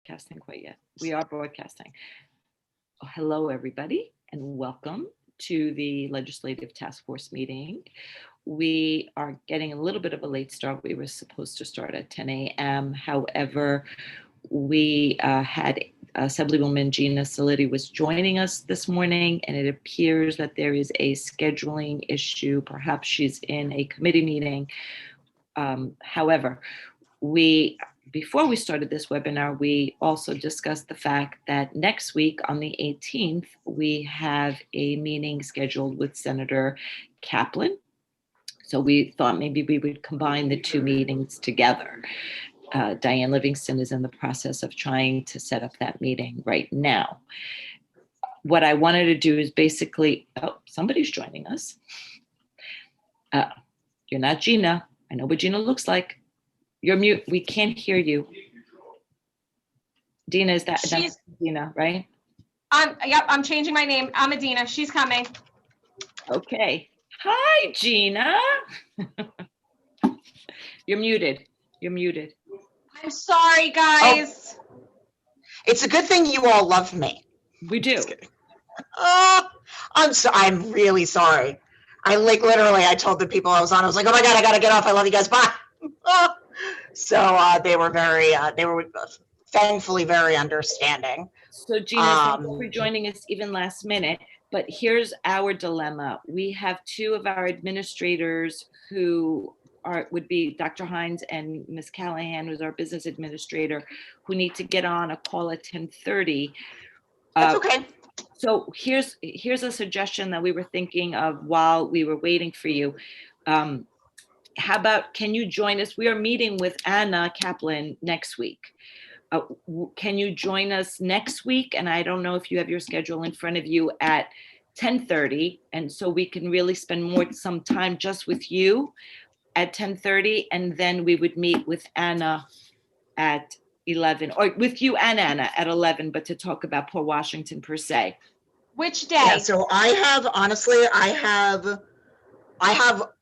broadcasting quite yet. We are broadcasting. Hello, everybody, and welcome to the Legislative Task Force meeting. We are getting a little bit of a late start. We were supposed to start at 10 a.m. However, we had Assemblywoman Gina Salitti was joining us this morning, and it appears that there is a scheduling issue. Perhaps she's in a committee meeting. However, before we started this webinar, we also discussed the fact that next week on the 18th, we have a meeting scheduled with Senator Kaplan. So we thought maybe we would combine the two meetings together. Diane Livingston is in the process of trying to set up that meeting right now. What I wanted to do is basically, somebody's joining us. You're not Gina. I know what Gina looks like. You're mute. We can't hear you. Dina, that's Dina, right? Yep, I'm changing my name. I'm Adina. She's coming. Okay. Hi, Gina. You're muted. You're muted. I'm sorry, guys. Oh, it's a good thing you all love me. We do. I'm really sorry. I literally, I told the people I was on, I was like, oh my God, I gotta get off. I love you guys. Bye. So they were thankfully very understanding. So Gina, thank you for joining us even last minute, but here's our dilemma. We have two of our administrators who would be Dr. Hines and Ms. Callahan, who's our business administrator, who need to get on a call at 10:30. That's okay. So here's a suggestion that we were thinking of while we were waiting for you. How about, can you join us? We are meeting with Anna Kaplan next week. Can you join us next week? And I don't know if you have your schedule in front of you at 10:30. And so we can really spend some time just with you at 10:30. And then we would meet with Anna at 11, or with you and Anna at 11, but to talk about Port Washington per se. Which day? Yeah, so I have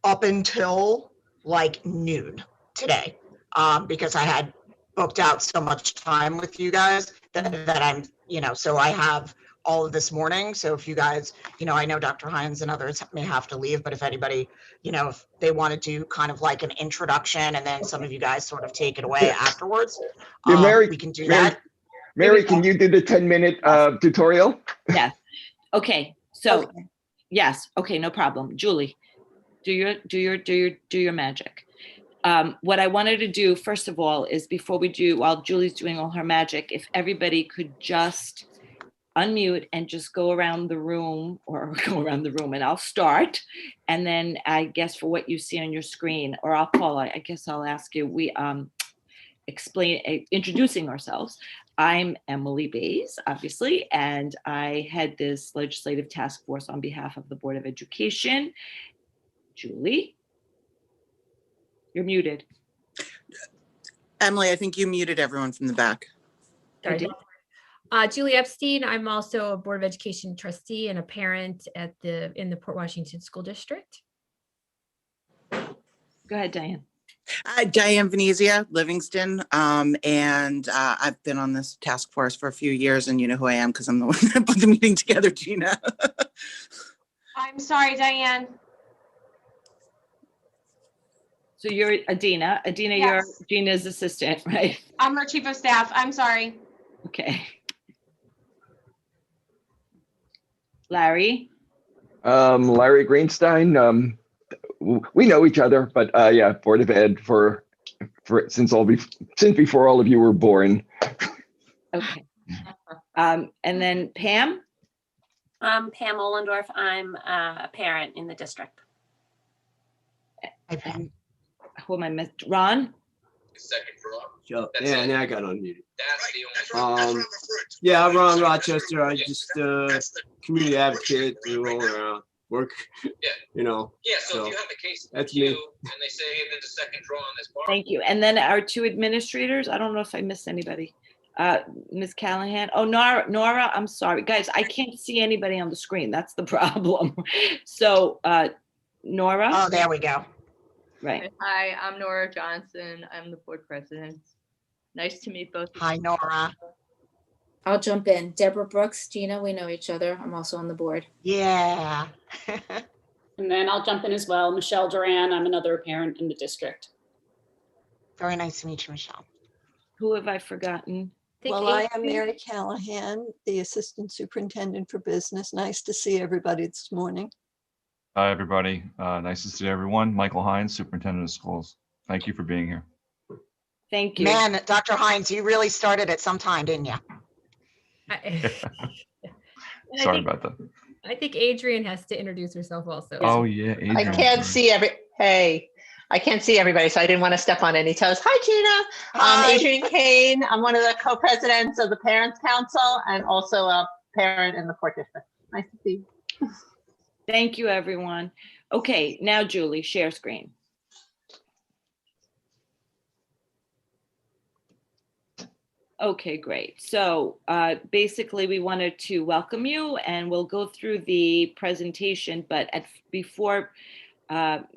up until like noon today, because I had booked out so much time with you guys that I'm, so I have all of this morning. So if you guys, I know Dr. Hines and others may have to leave, but if anybody, if they want to do kind of like an introduction and then some of you guys sort of take it away afterwards, Mary, we can do that. Mary, can you do the 10-minute tutorial? Yes. Okay. So yes. Okay. No problem. Julie, do your magic. What I wanted to do, first of all, is while Julie's doing all her magic, if everybody could just unmute and just go around the room, and I'll start. And then I guess for what you see on your screen, or I guess I'll ask you, we introducing ourselves. I'm Emily Bays, obviously, and I head this legislative task force on behalf of the Board of Education. Julie, you're muted. Emily, I think you muted everyone from the back. Sorry. Julie Epstein. I'm also a Board of Education trustee and a parent in the Port Washington School District. Go ahead, Diane. Diane Venezia, Livingston, and I've been on this task force for a few years, and you know who I am because I'm the one that put the meeting together, Gina. I'm sorry, Diane. So you're Adina. Adina, yes. You're Gina's assistant, right? I'm her chief of staff. I'm sorry. Okay. Larry? Larry Greenstein. We know each other, but yeah, Board of Ed since before all of you were born. Okay. And then Pam? I'm Pam Ohlendorf. I'm a parent in the district. Hi, Pam. Who am I missing? Ron? Second draw. Sure. Yeah, now I got unmuted. That's the only. Yeah, I'm Ron Rochester. I just community advocate, do all around work. Yeah. Yeah. So if you have a case that's you me. and they say there's a second draw on this bar. Thank you. And then our two administrators. I don't know if I missed anybody. Ms. Callahan. Oh, Nora. I'm sorry, guys. I can't see anybody on the screen. That's the problem. So, Nora. Oh, there we go. Right. Hi, I'm Nora Johnson. I'm the board president. Nice to meet both of you. Hi, Nora. I'll jump in. Deborah Brooks, Gina, we know each other. I'm also on the board. Yeah. And then I'll jump in as well. Michelle Duran, I'm another parent in the district. Very nice to meet you, Michelle. Who have I forgotten? Well, I am Mary Callahan, the Assistant Superintendent for Business. Nice to see everybody this morning. Hi, everybody. Nice to see everyone. Michael Hines, Superintendent of Schools. Thank you for being here. Thank you. Man, Dr. Hines, you really started at some time, didn't you? Sorry about that. I think Adrian has to introduce herself also. Oh, yeah. I can't see I can't see everybody, so I didn't want to step on any toes. Hi, Gina. Hi. I'm Adrienne Kane. I'm one of the co-presidents of the Parents Council and also a parent in the Port District. Nice to see you. Thank you, everyone. Okay, now Julie, share screen. Okay, great. So basically, we wanted to welcome you, and we'll go through the presentation, but before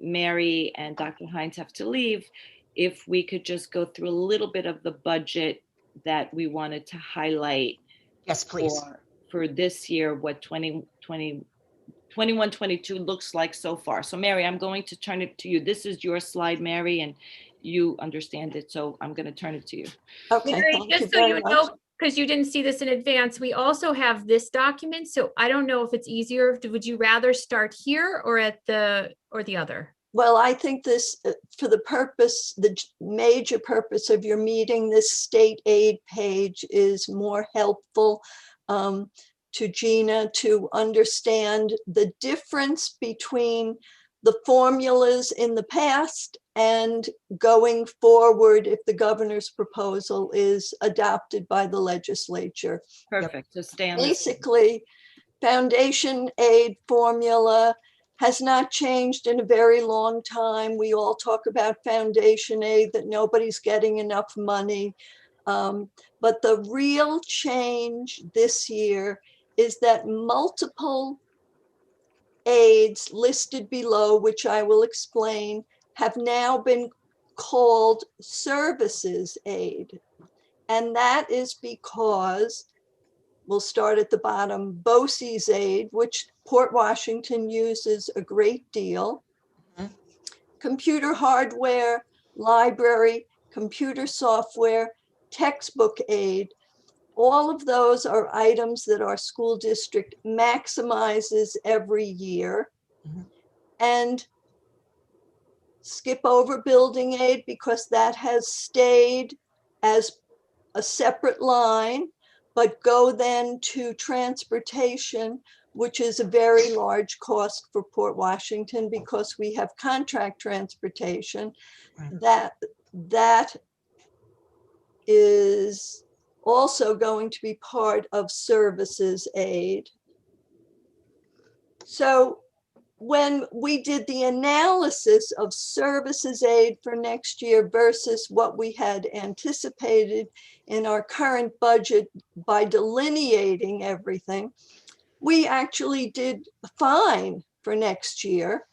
Mary and Dr. Hines have to leave, if we could just go through a little bit of the budget that we wanted to highlight. Yes, please. For this year, what 21-22 looks like so far. So Mary, I'm going to turn it to you. This is your slide, Mary, and you understand it, so I'm going to turn it to you. Okay, Mary, just so you know, because you didn't see this in advance, we also have this document. So I don't know if it's easier. Would you rather start here or at the other? Well, I think this, for the major purpose of your meeting, this state aid page is more helpful to Gina to understand the difference between the formulas in the past and going forward if the governor's proposal is adopted by the legislature. Perfect. So stay on Basically, foundation aid formula has not changed in a very long time. We all talk about foundation aid, that nobody's getting enough money. But the real change this year is that multiple aids listed below, which I will explain, have now been called services aid. And that is because, we'll start at the bottom, BOCES aid, which Port Washington uses a great deal, computer hardware, library, computer software, textbook aid. All of those are items that our school district maximizes every year. And skip over building aid because that has stayed as a separate line, but go then to transportation, which is a very large cost for Port Washington because we have contract transportation. That is also going to be part of services aid. So when we did the analysis of services aid for next year versus what we had anticipated in our current budget by delineating everything, we actually did fine for next year.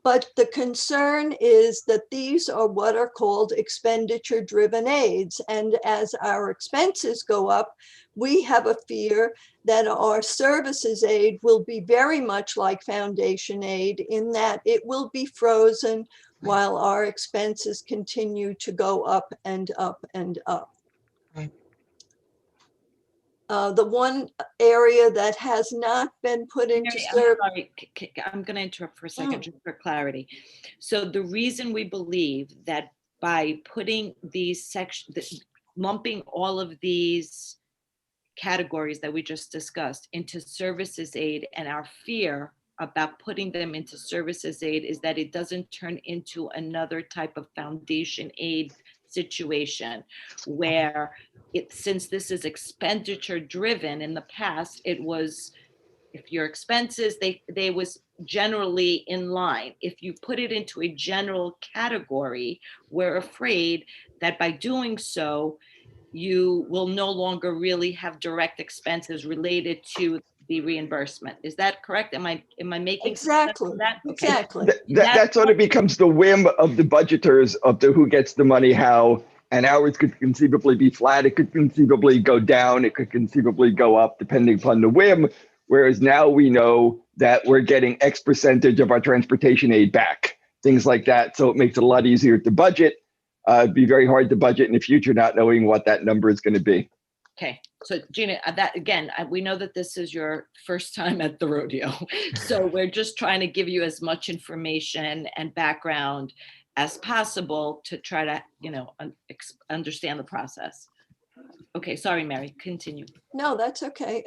But the concern is that these are what are called expenditure-driven aids. And as our expenses go up, we have a fear that our services aid will be very much like foundation aid in that it will be frozen while our expenses continue to go up and up and up. The one area that has not been put into service. I'm going to interrupt for a second just for clarity. So the reason we believe that by putting these sections, lumping all of these categories that we just discussed into services aid, and our fear about putting them into services aid is that it doesn't turn into another type of foundation aid situation where since this is expenditure driven, in the past it was, if your expenses, they was generally in line. If you put it into a general category, we're afraid that by doing so, you will no longer really have direct expenses related to the reimbursement. Is that correct? Am I making exactly sense of that? Okay. Exactly. That sort of becomes the whim of the budgeters of who gets the money how, and ours could conceivably be flat. It could conceivably go down. It could conceivably go up depending upon the whim. Whereas now we know that we're getting X percentage of our transportation aid back, things like that. So it makes it a lot easier to budget. It'd be very hard to budget in the future, not knowing what that number is going to be. Okay, so Gina, that again, we know that this is your first time at the rodeo. So we're just trying to give you as much information and background as possible to try to, understand the process. Okay, sorry, Mary, continue. No, that's okay.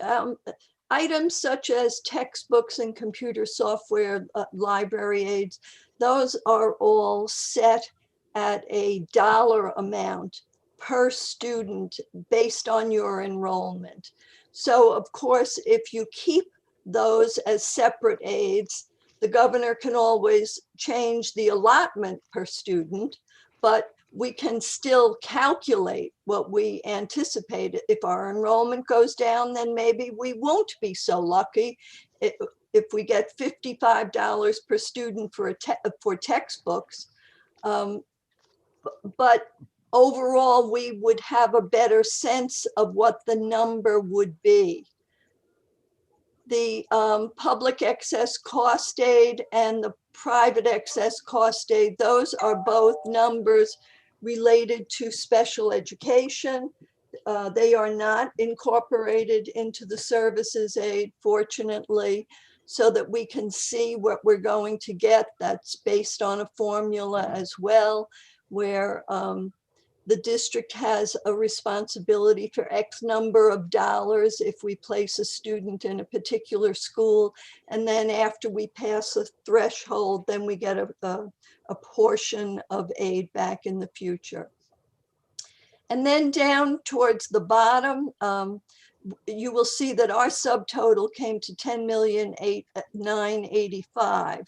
Items such as textbooks and computer software, library aids, those are all set at a dollar amount per student based on your enrollment. So of course, if you keep those as separate aids, the governor can always change the allotment per student, but we can still calculate what we anticipate. If our enrollment goes down, then maybe we won't be so lucky. If we get $55 per student for textbooks, but overall, we would have a better sense of what the number would be. The public excess cost aid and the private excess cost aid, those are both numbers related to special education. They are not incorporated into the services aid, fortunately, so that we can see what we're going to get. That's based on a formula as well, where the district has a responsibility for X number of dollars if we place a student in a particular school. And then after we pass a threshold, then we get a portion of aid back in the future. And then down towards the bottom, you will see that our subtotal came to $10,985,000.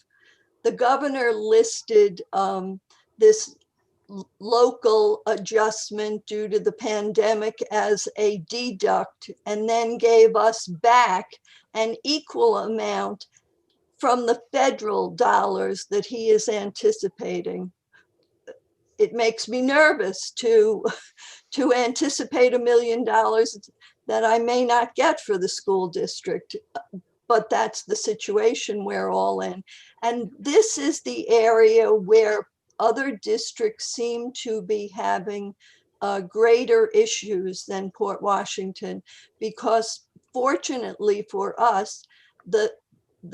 The governor listed this local adjustment due to the pandemic as a deduct, and then gave us back an equal amount from the federal dollars that he is anticipating. It makes me nervous to anticipate $1 million that I may not get for the school district, but that's the situation we're all in. And this is the area where other districts seem to be having greater issues than Port Washington, because fortunately for us, the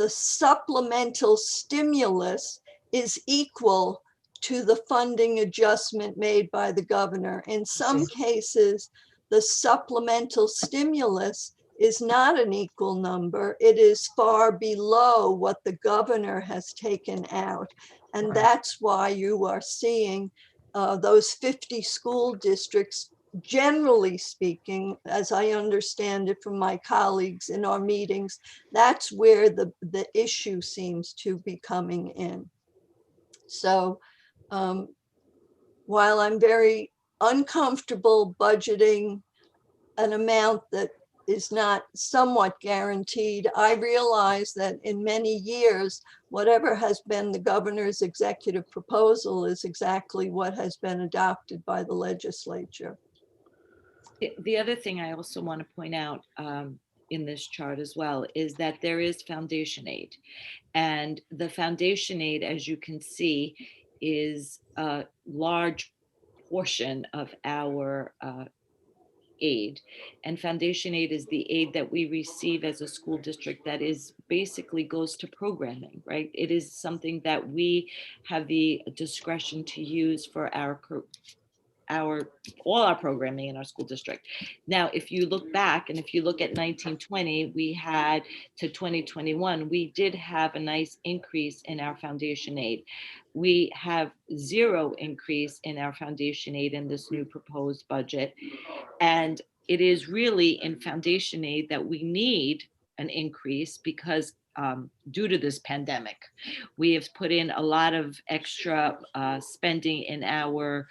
supplemental stimulus is equal to the funding adjustment made by the governor. In some cases, the supplemental stimulus is not an equal number. It is far below what the governor has taken out. And that's why you are seeing those 50 school districts, generally speaking, as I understand it from my colleagues in our meetings, that's where the issue seems to be coming in. So while I'm very uncomfortable budgeting an amount that is not somewhat guaranteed, I realize that in many years, whatever has been the governor's executive proposal is exactly what has been adopted by the legislature. The other thing I also want to point out in this chart as well is that there is foundation aid, and the foundation aid, as you can see, is a large portion of our aid, and foundation aid is the aid that we receive as a school district that is basically goes to programming, right? It is something that we have the discretion to use for all our programming in our school district. Now, if you look back and if you look at 1920, we had to 2021, we did have a nice increase in our foundation aid. We have zero increase in our foundation aid in this new proposed budget. And it is really in foundation aid that we need an increase because due to this pandemic, we have put in a lot of extra spending in our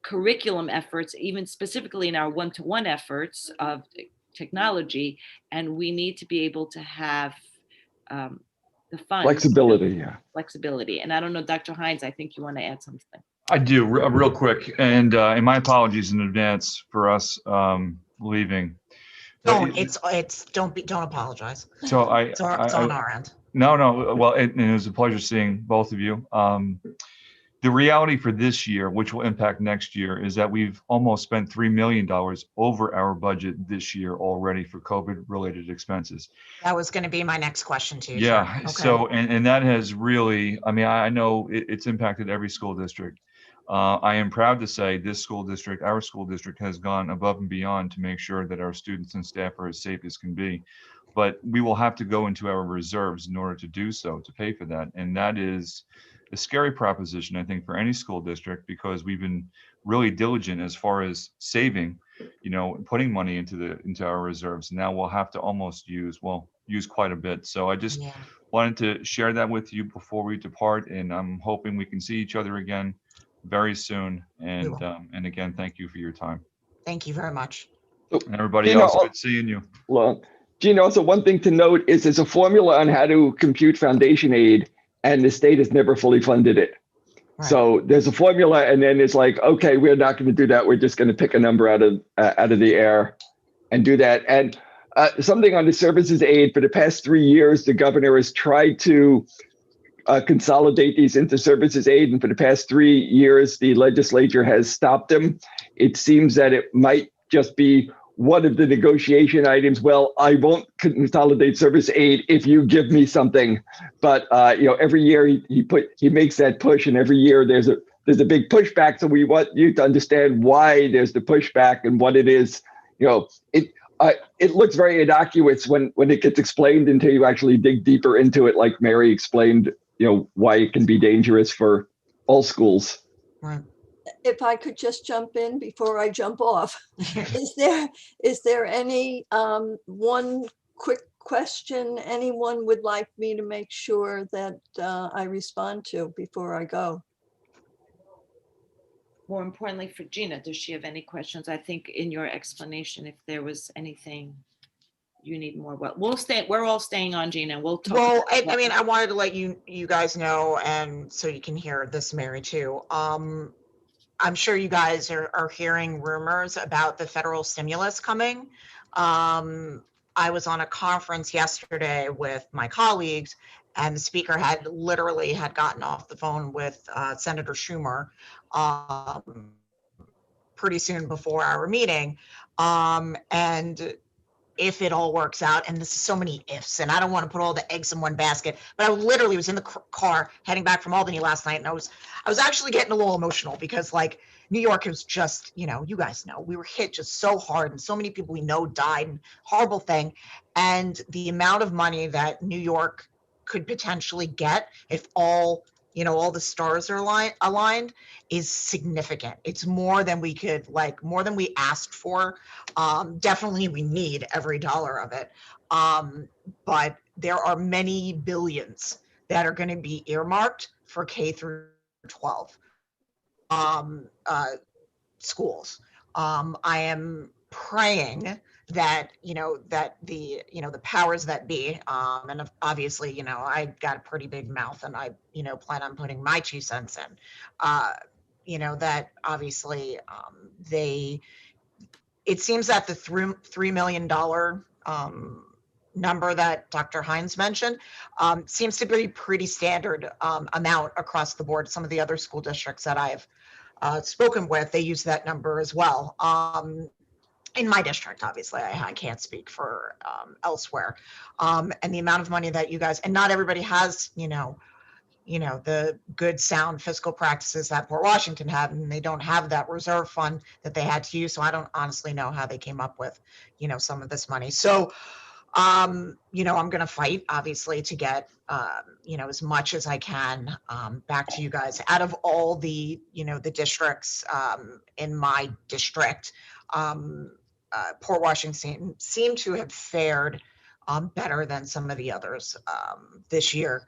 curriculum efforts, even specifically in our one-to-one efforts of technology, and we need to be able to have the funds. Flexibility, yeah. Flexibility. And I don't know, Dr. Hines, I think you want to add something. I do, real quick, and my apologies in advance for us leaving. Don't apologize. So It's on our end. No. Well, it was a pleasure seeing both of you. The reality for this year, which will impact next year, is that we've almost spent $3 million over our budget this year already for COVID-related expenses. That was going to be my next question to you. Yeah. Chair. Okay. So, and that has really, I mean, I know it's impacted every school district. I am proud to say this school district, our school district, has gone above and beyond to make sure that our students and staff are as safe as can be. But we will have to go into our reserves in order to do so, to pay for that. And that is a scary proposition, I think, for any school district, because we've been really diligent as far as saving, putting money into our reserves. Now we'll have to almost use quite a bit. So I just wanted to share that with you before we depart, and I'm hoping we can see each other again very soon. And again, thank you for your time. Thank you very much. And everybody else, good seeing you. Well, Gina, also one thing to note is there's a formula on how to compute foundation aid, and the state has never fully funded it. Right. So there's a formula, and then it's like, okay, we're not going to do that. We're just going to pick a number out of the air and do that. And something on the services aid, for the past 3 years, the governor has tried to consolidate these into services aid, and for the past 3 years, the legislature has stopped them. It seems that it might just be one of the negotiation items. Well, I won't consolidate service aid if you give me something. But every year he makes that push, and every year there's a big pushback. So we want you to understand why there's the pushback and what it is. It looks very innocuous when it gets explained until you actually dig deeper into it, like Mary explained, why it can be dangerous for all schools. Right. If I could just jump in before I jump off, is there any one quick question anyone would like me to make sure that I respond to before I go? More importantly for Gina, does she have any questions? I think in your explanation, if there was anything you need more, we're all staying on, Gina. We'll talk. Well, I mean, I wanted to let you guys know, and so you can hear this, Mary, too. I'm sure you guys are hearing rumors about the federal stimulus coming. I was on a conference yesterday with my colleagues, and the speaker had literally gotten off the phone with Senator Schumer pretty soon before our meeting. And if it all works out, and this is so many ifs, and I don't want to put all the eggs in one basket, but I literally was in the car heading back from Albany last night, and I was actually getting a little emotional, because like New York was just, you guys know, we were hit just so hard, and so many people we know died, and horrible thing. And the amount of money that New York could potentially get if all the stars are aligned is significant. It's more than we could, more than we asked for. Definitely we need every dollar of it. But there are many billions that are going to be earmarked for K through 12 schools. I am praying that the powers that be, and obviously I got a pretty big mouth, and I plan on putting my 2 cents in, that obviously it seems that the $3 million number that Dr. Hines mentioned seems to be pretty standard amount across the board. Some of the other school districts that I've spoken with, they use that number as well. In my district, obviously, I can't speak for elsewhere. And the amount of money that you guys, and not everybody has, the good sound fiscal practices that Port Washington had, and they don't have that reserve fund that they had to use. So I don't honestly know how they came up with, some of this money. So, I'm going to fight, obviously, to get, as much as I can back to you guys. Out of all the, the districts in my district, Port Washington seemed to have fared better than some of the others this year.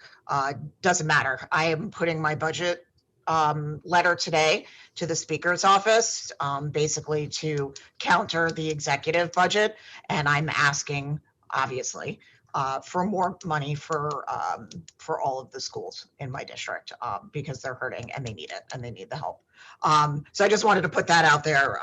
Doesn't matter. I am putting my budget letter today to the Speaker's office, basically to counter the executive budget. And I'm asking, obviously, for more money for all of the schools in my district, because they're hurting and they need it and they need the help. So I just wanted to put that out there.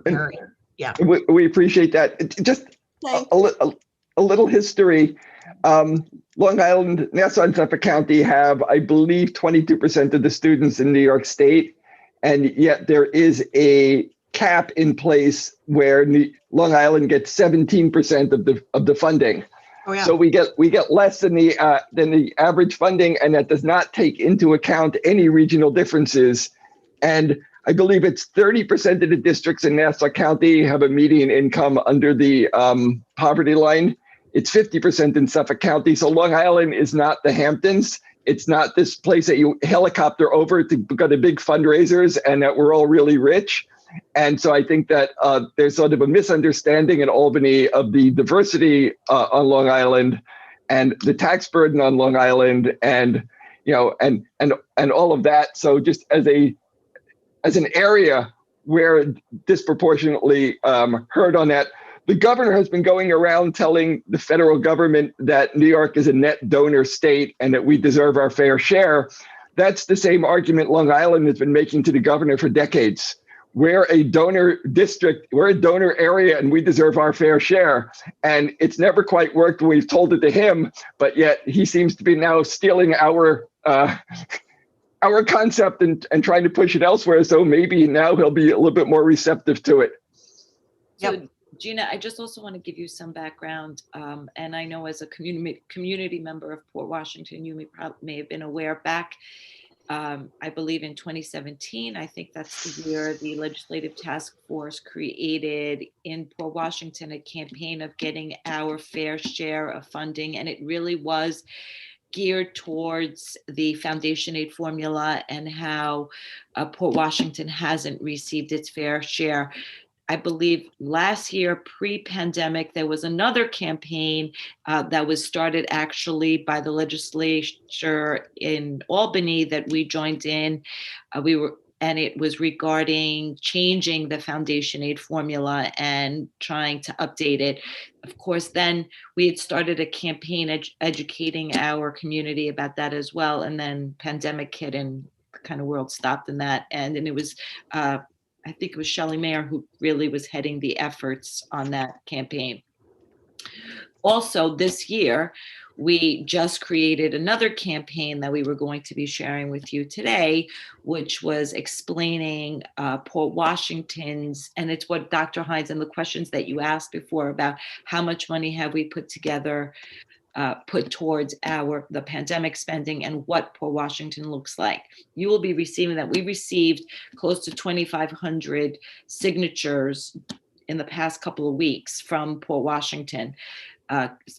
Mary, yeah. We appreciate that. Just a little history. Long Island, Nassau and Suffolk County have, I believe, 22% of the students in New York State, and yet there is a cap in place where Long Island gets 17% of the funding. Oh, yeah. So we get less than the average funding, and that does not take into account any regional differences. And I believe it's 30% of the districts in Nassau County have a median income under the poverty line. It's 50% in Suffolk County. So Long Island is not the Hamptons. It's not this place that you helicopter over to go to big fundraisers and that we're all really rich. And so I think that there's sort of a misunderstanding in Albany of the diversity on Long Island and the tax burden on Long Island, and and all of that. So just as an area where disproportionately hurt on that, the governor has been going around telling the federal government that New York is a net donor state and that we deserve our fair share. That's the same argument Long Island has been making to the governor for decades. We're a donor district, we're a donor area, and we deserve our fair share. And it's never quite worked when we've told it to him, but yet he seems to be now stealing our concept and trying to push it elsewhere. So maybe now he'll be a little bit more receptive to it. So Gina, I just also want to give you some background. And I know as a community member of Port Washington, you may have been aware back, I believe in 2017, I think that's the year the Legislative Task Force created in Port Washington a campaign of getting our fair share of funding. And it really was geared towards the foundation aid formula and how Port Washington hasn't received its fair share. I believe last year, pre-pandemic, there was another campaign that was started actually by the legislature in Albany that we joined in. And it was regarding changing the foundation aid formula and trying to update it. Of course, then we had started a campaign educating our community about that as well. And then pandemic hit and the kind of world stopped in that. And it was, I think it was Shelley Mayer who really was heading the efforts on that campaign. Also, this year, we just created another campaign that we were going to be sharing with you today, which was explaining Port Washington's, and it's what Dr. Hines and the questions that you asked before about how much money have we put together, put towards the pandemic spending and what Port Washington looks like. You will be receiving that. We received close to 2,500 signatures in the past couple of weeks from Port Washington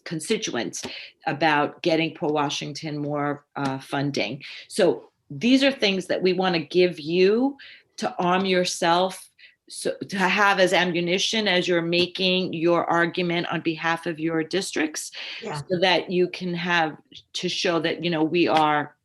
constituents about getting Port Washington more funding. So these are things that we want to give you to arm yourself, so to have as ammunition as you're making your argument on behalf of your districts, so that you can have to show that, we are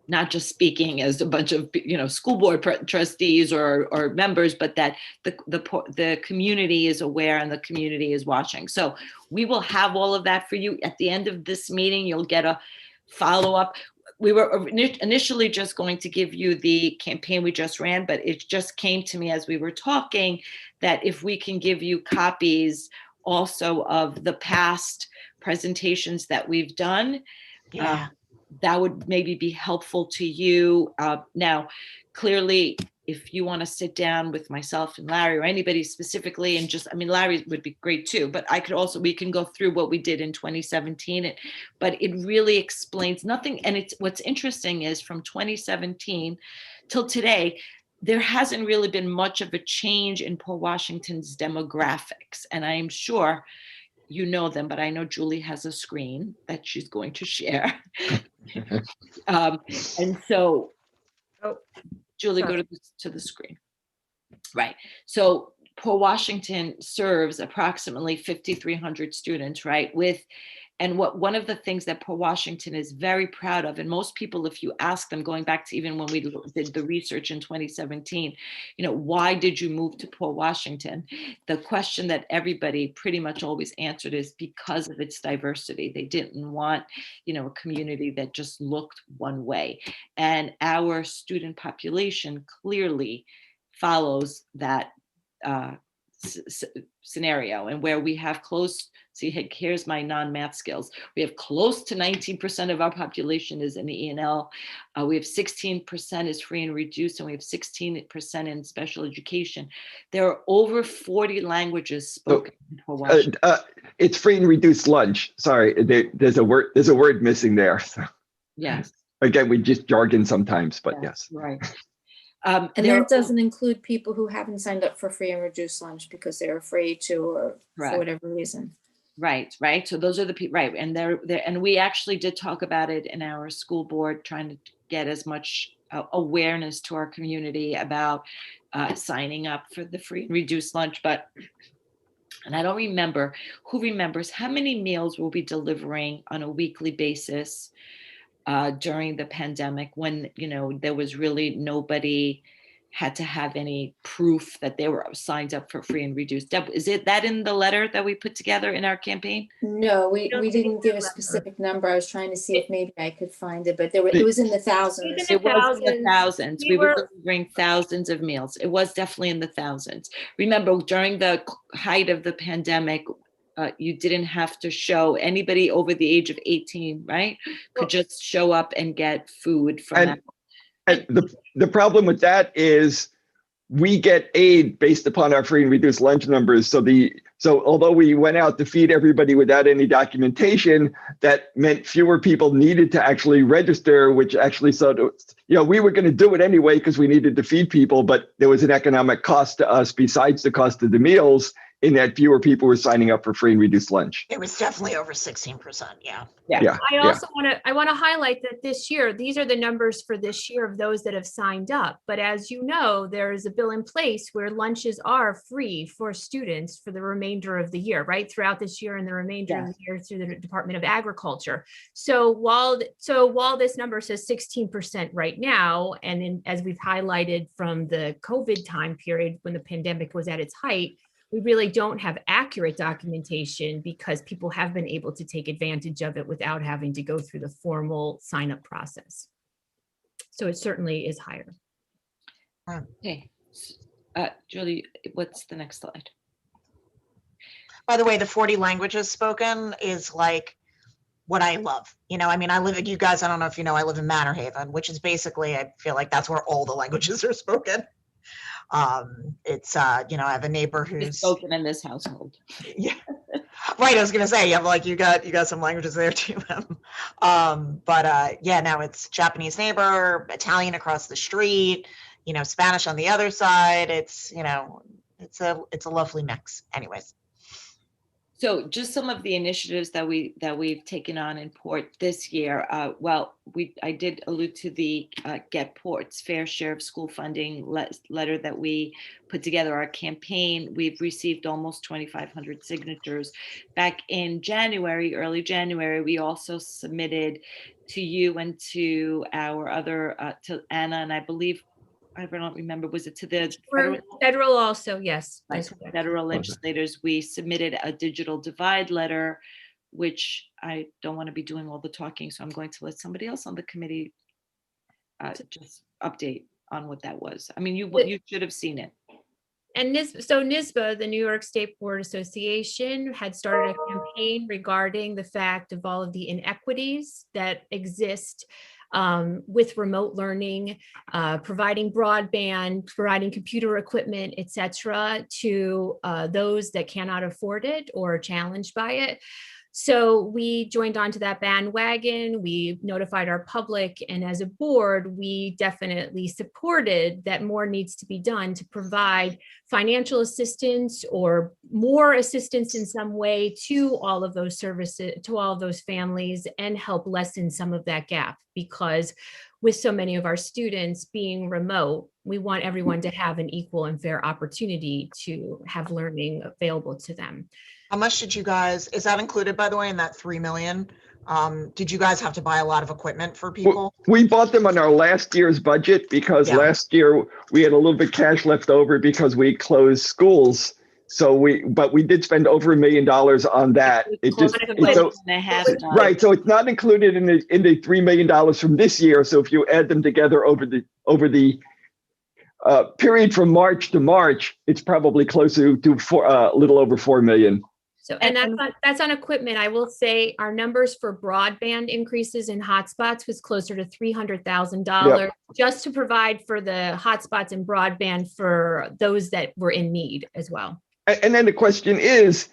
not just speaking as a bunch of, school board trustees or members, but that the community is aware and the community is watching. So we will have all of that for you. At the end of this meeting, you'll get a follow-up. We were initially just going to give you the campaign we just ran, but it just came to me as we were talking that if we can give you copies also of the past presentations that we've done, that would maybe be helpful to you. Now, clearly, if you want to sit down with myself and Larry or anybody specifically and Larry would be great too, but we can go through what we did in 2017, but it really explains nothing. And what's interesting is from 2017 till today, there hasn't really been much of a change in Port Washington's demographics. And I am sure you know them, but I know Julie has a screen that she's going to share. And so, Julie, go to the screen. Right. So Port Washington serves approximately 5,300 students, right, with And one of the things that Port Washington is very proud of, and most people, if you ask them, going back to even when we did the research in 2017, why did you move to Port Washington? The question that everybody pretty much always answered is because of its diversity. They didn't want, a community that just looked one way. And our student population clearly follows that scenario, and where we have close, see, here's my non-math skills. We have close to 19% of our population is in the E&L. We have 16% is free and reduced, and we have 16% in special education. There are over 40 languages spoken in Hawaii. It's free and reduced lunch. Sorry, there's a word missing there. So. Yes. Again, we just jargon sometimes, but yes. Right. And that doesn't include people who haven't signed up for free and reduced lunch because they're afraid to, or for whatever reason. Right. So those are the people, right? And and we actually did talk about it in our school board, trying to get as much awareness to our community about signing up for the free and reduced lunch. And I don't remember, who remembers how many meals we'll be delivering on a weekly basis during the pandemic, when there was really nobody had to have any proof that they were signed up for free and reduced. Deb, is it that in the letter that we put together in our campaign? No, we didn't give a specific number. I was trying to see if maybe I could find it, but it was in the thousands. It was in the thousands. We were delivering thousands of meals. It was definitely in the thousands. Remember, during the height of the pandemic, you didn't have to show, anybody over the age of 18, right? Could just show up and get food from that. And the problem with that is we get aid based upon our free and reduced lunch numbers. So although we went out to feed everybody without any documentation, that meant fewer people needed to actually register, which actually we were going to do it anyway because we needed to feed people, but there was an economic cost to us besides the cost of the meals, in that fewer people were signing up for free and reduced lunch. It was definitely over 16%. Yeah. I also want to highlight that this year, these are the numbers for this year of those that have signed up. But as you know, there is a bill in place where lunches are free for students for the remainder of the year, right? Throughout this year and the remainder of the year through the Department of Agriculture. So while this number says 16% right now, and as we've highlighted from the COVID time period when the pandemic was at its height, we really don't have accurate documentation because people have been able to take advantage of it without having to go through the formal sign-up process. So it certainly is higher. Okay. Julie, what's the next slide? By the way, the 40 languages spoken is like what I love. I live, you guys, I don't know if you know, I live in Manor Haven, which is basically, I feel like that's where all the languages are spoken. It's I have a neighbor who's spoken in this household. Yeah, right. I was gonna say, you got some languages there too. Now it's Japanese neighbor, Italian across the street, Spanish on the other side. It's it's a lovely mix. Anyways. So just some of the initiatives that we've taken on in Port this year. I did allude to the Get Port's Fair Share of School Funding letter that we put together, our campaign. We've received almost 2,500 signatures. Back in early January, we also submitted to you and to our other, to Anna, and I believe, I don't remember, was it to the federal also? Yes. Federal legislators, we submitted a digital divide letter, which I don't want to be doing all the talking, so I'm going to let somebody else on the committee just update on what that was. I mean, you should have seen it. And NYSSBA, the New York State Board Association, had started a campaign regarding the fact of all of the inequities that exist with remote learning, providing broadband, providing computer equipment, et cetera, to those that cannot afford it or are challenged by it. So we joined onto that bandwagon, we notified our public, and as a board, we definitely supported that more needs to be done to provide financial assistance or more assistance in some way to all of those services, to all of those families, and help lessen some of that gap. Because with so many of our students being remote, We want everyone to have an equal and fair opportunity to have learning available to them. How much did you guys, is that included, by the way, in that 3 million? Did you guys have to buy a lot of equipment for people? We bought them on our last year's budget because last year we had a little bit cash left over because we closed schools. But we did spend over $1 million on that. Right. So it's not included in the $3 million from this year. So if you add them together over the period from March to March, it's probably closer to a little over 4 million. So, and that's on equipment. I will say our numbers for broadband increases in hotspots was closer to $300,000 just to provide for the hotspots and broadband for those that were in need as well. And then the question is,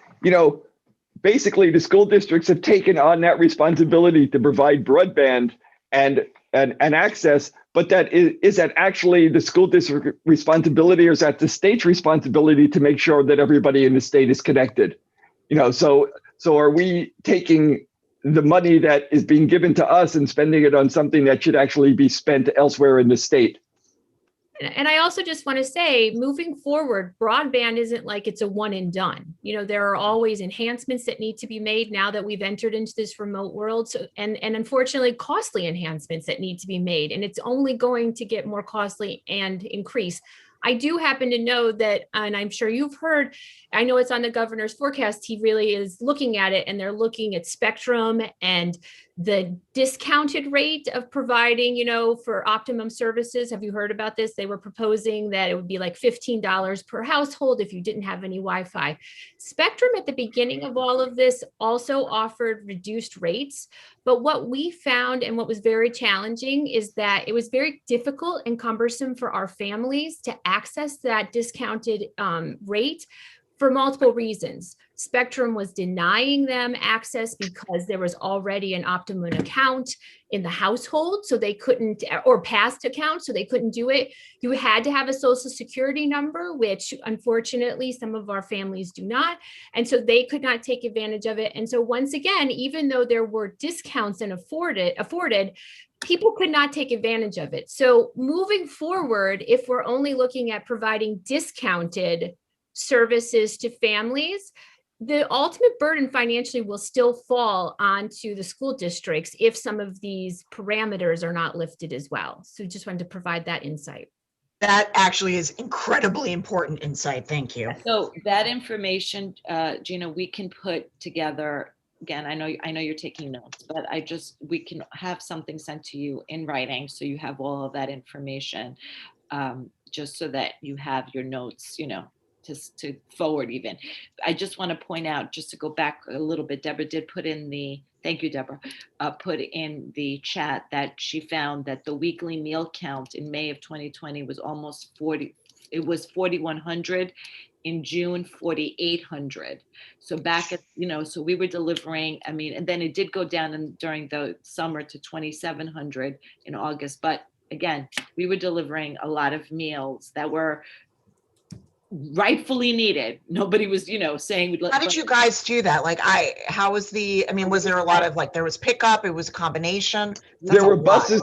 basically the school districts have taken on that responsibility to provide broadband and access, but is that actually the school district responsibility, or is that the state's responsibility to make sure that everybody in the state is connected? So are we taking the money that is being given to us and spending it on something that should actually be spent elsewhere in the state? And I also just want to say, moving forward, broadband isn't like it's a one and done. There are always enhancements that need to be made now that we've entered into this remote world. So, and unfortunately, costly enhancements that need to be made. And it's only going to get more costly and increase. I do happen to know that, and I'm sure you've heard, I know it's on the governor's forecast, he really is looking at it, and they're looking at spectrum and the discounted rate of providing, for optimum services. Have you heard about this? They were proposing that it would be like $15 per household if you didn't have any Wi-Fi. Spectrum at the beginning of all of this also offered reduced rates. But what we found, and what was very challenging, is that it was very difficult and cumbersome for our families to access that discounted rate for multiple reasons. Spectrum was denying them access because there was already an Optimum account in the household, so they couldn't, or past account, so they couldn't do it. You had to have a social security number, which unfortunately some of our families do not. And so they could not take advantage of it. And so once again, even though there were discounts and afforded, people could not take advantage of it. So moving forward, if we're only looking at providing discounted services to families, the ultimate burden financially will still fall onto the school districts if some of these parameters are not lifted as well. So just wanted to provide that insight. That actually is incredibly important insight. Thank you. So that information, Gina, we can put together. Again, I know you're taking notes, but we can have something sent to you in writing, so you have all of that information, just so that you have your notes, to forward even. I just want to point out, just to go back a little bit, Deborah did put in thank you, Deborah, put in the chat that she found that the weekly meal count in May of 2020 was almost 40. It was 4,100. In June, 4,800. So back at, so we were delivering, and then it did go down during the summer to 2,700 in August. But again, we were delivering a lot of meals that were rightfully needed. Nobody was, saying. How did you guys do that? Was there a lot of, there was pickup, it was a combination? There were buses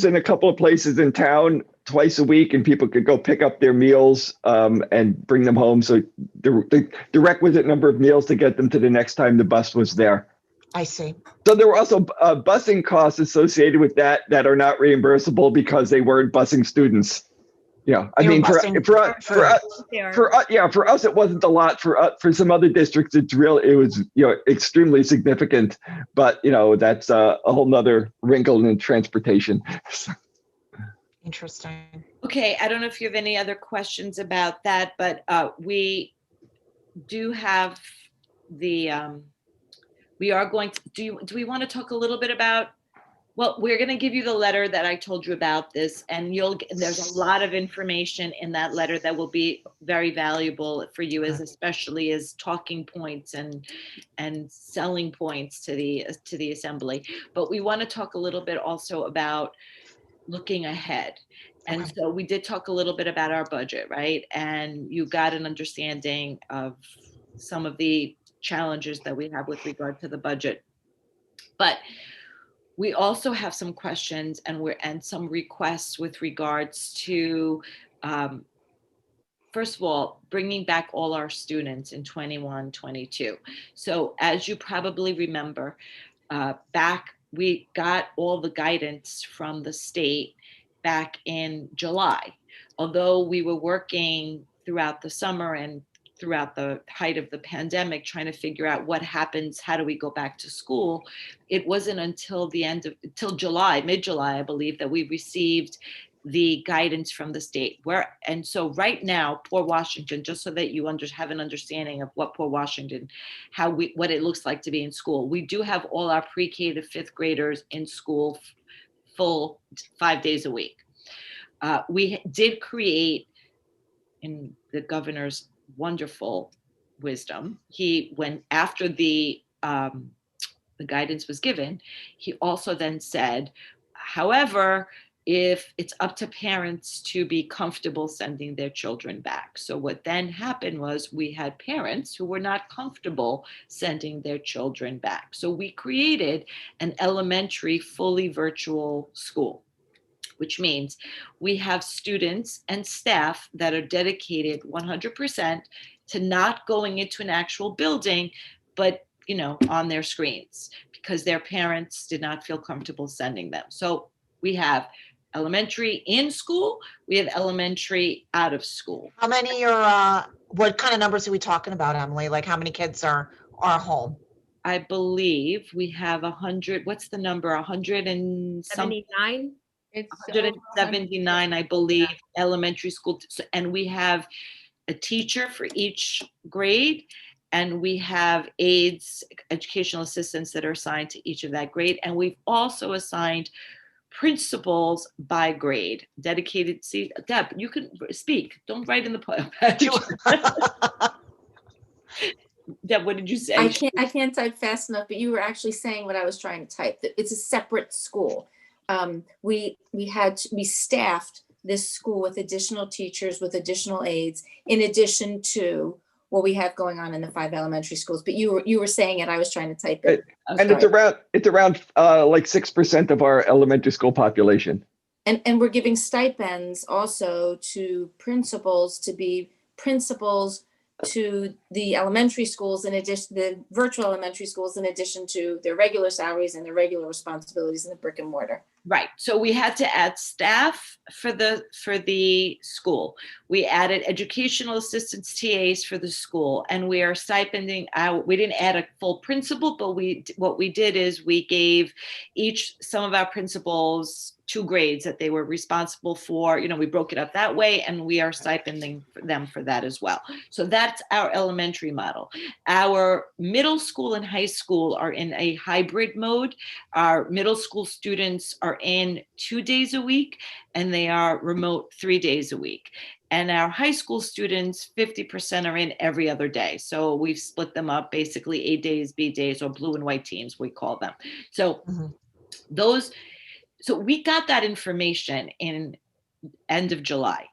in a couple of places in town twice a week, and people could go pick up their meals and bring them home. So the requisite number of meals to get them to the next time the bus was there. I see. So there were also busing costs associated with that are not reimbursable because they weren't busing students. For us it wasn't a lot. For some other districts it was extremely significant. But that's a whole nother wrinkle in transportation. Interesting. Okay, I don't know if you have any other questions about that, but we do have we are going to, do we want to talk a little bit about, well, we're going to give you the letter that I told you about this, and there's a lot of information in that letter that will be very valuable for you, especially as talking points and selling points to the assembly. But we want to talk a little bit also about looking ahead. And so we did talk a little bit about our budget, right? And you got an understanding of some of the challenges that we have with regard to the budget. But We also have some questions and some requests with regards to, first of all, bringing back all our students in 21, 22. So as you probably remember, we got all the guidance from the state back in July. Although we were working throughout the summer and throughout the height of the pandemic, trying to figure out what happens, how do we go back to school? It wasn't until till July, mid-July, I believe, that we received the guidance from the state. And so right now, Port Washington, just so that you have an understanding of what Port Washington, what it looks like to be in school. We do have all our pre-K to 5th graders in school full 5 days a week. We did create, in the governor's wonderful wisdom, after the guidance was given, he also then said, however, if it's up to parents to be comfortable sending their children back. So what then happened was we had parents who were not comfortable sending their children back. So we created an elementary fully virtual school, which means we have students and staff that are dedicated 100% to not going into an actual building, but on their screens, because their parents did not feel comfortable sending them. So we have elementary in school, we have elementary out of school. How many are, what kind of numbers are we talking about, Emily? Like how many kids are home? I believe we have 100, what's the number? 100 and 79? It's 179, I believe, elementary school. And we have a teacher for each grade, and we have aides, educational assistants that are assigned to each of that grade. And we've also assigned principals by grade, dedicated. See, Deb, you can speak. Don't write in the poem. Deb, what did you say? I can't type fast enough, but you were actually saying what I was trying to type. It's a separate school. We staffed this school with additional teachers, with additional aides, in addition to what we have going on in the 5 elementary schools. But you were saying it, I was trying to type it. And it's around like 6% of our elementary school population. And we're giving stipends also to principals to be principals to the elementary schools, in addition, the virtual elementary schools, in addition to their regular salaries and their regular responsibilities in the brick and mortar. Right. So we had to add staff for the school. We added educational assistants, TAs for the school, and we are stipending out. We didn't add a full principal, but what we did is we gave some of our principals 2 grades that they were responsible for. We broke it up that way, and we are stipending them for that as well. So that's our elementary model. Our middle school and high school are in a hybrid mode. Our middle school students are in 2 days a week, and they are remote 3 days a week. And our high school students, 50% are in every other day. So we've split them up, basically A days, B days, or blue and white teams, we call them. So So we got that information in end of July.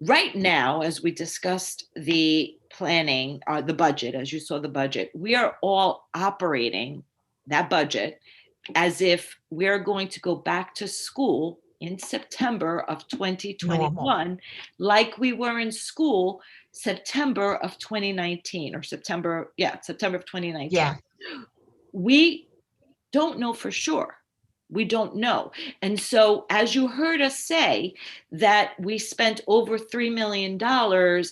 Right now, as we discussed the planning, the budget, as you saw the budget, we are all operating that budget as if we're going to go back to school in September of 2021, like we were in school September of 2019, or September of 2019. Yeah. We don't know for sure. We don't know. And so, as you heard us say, that we spent over $3 million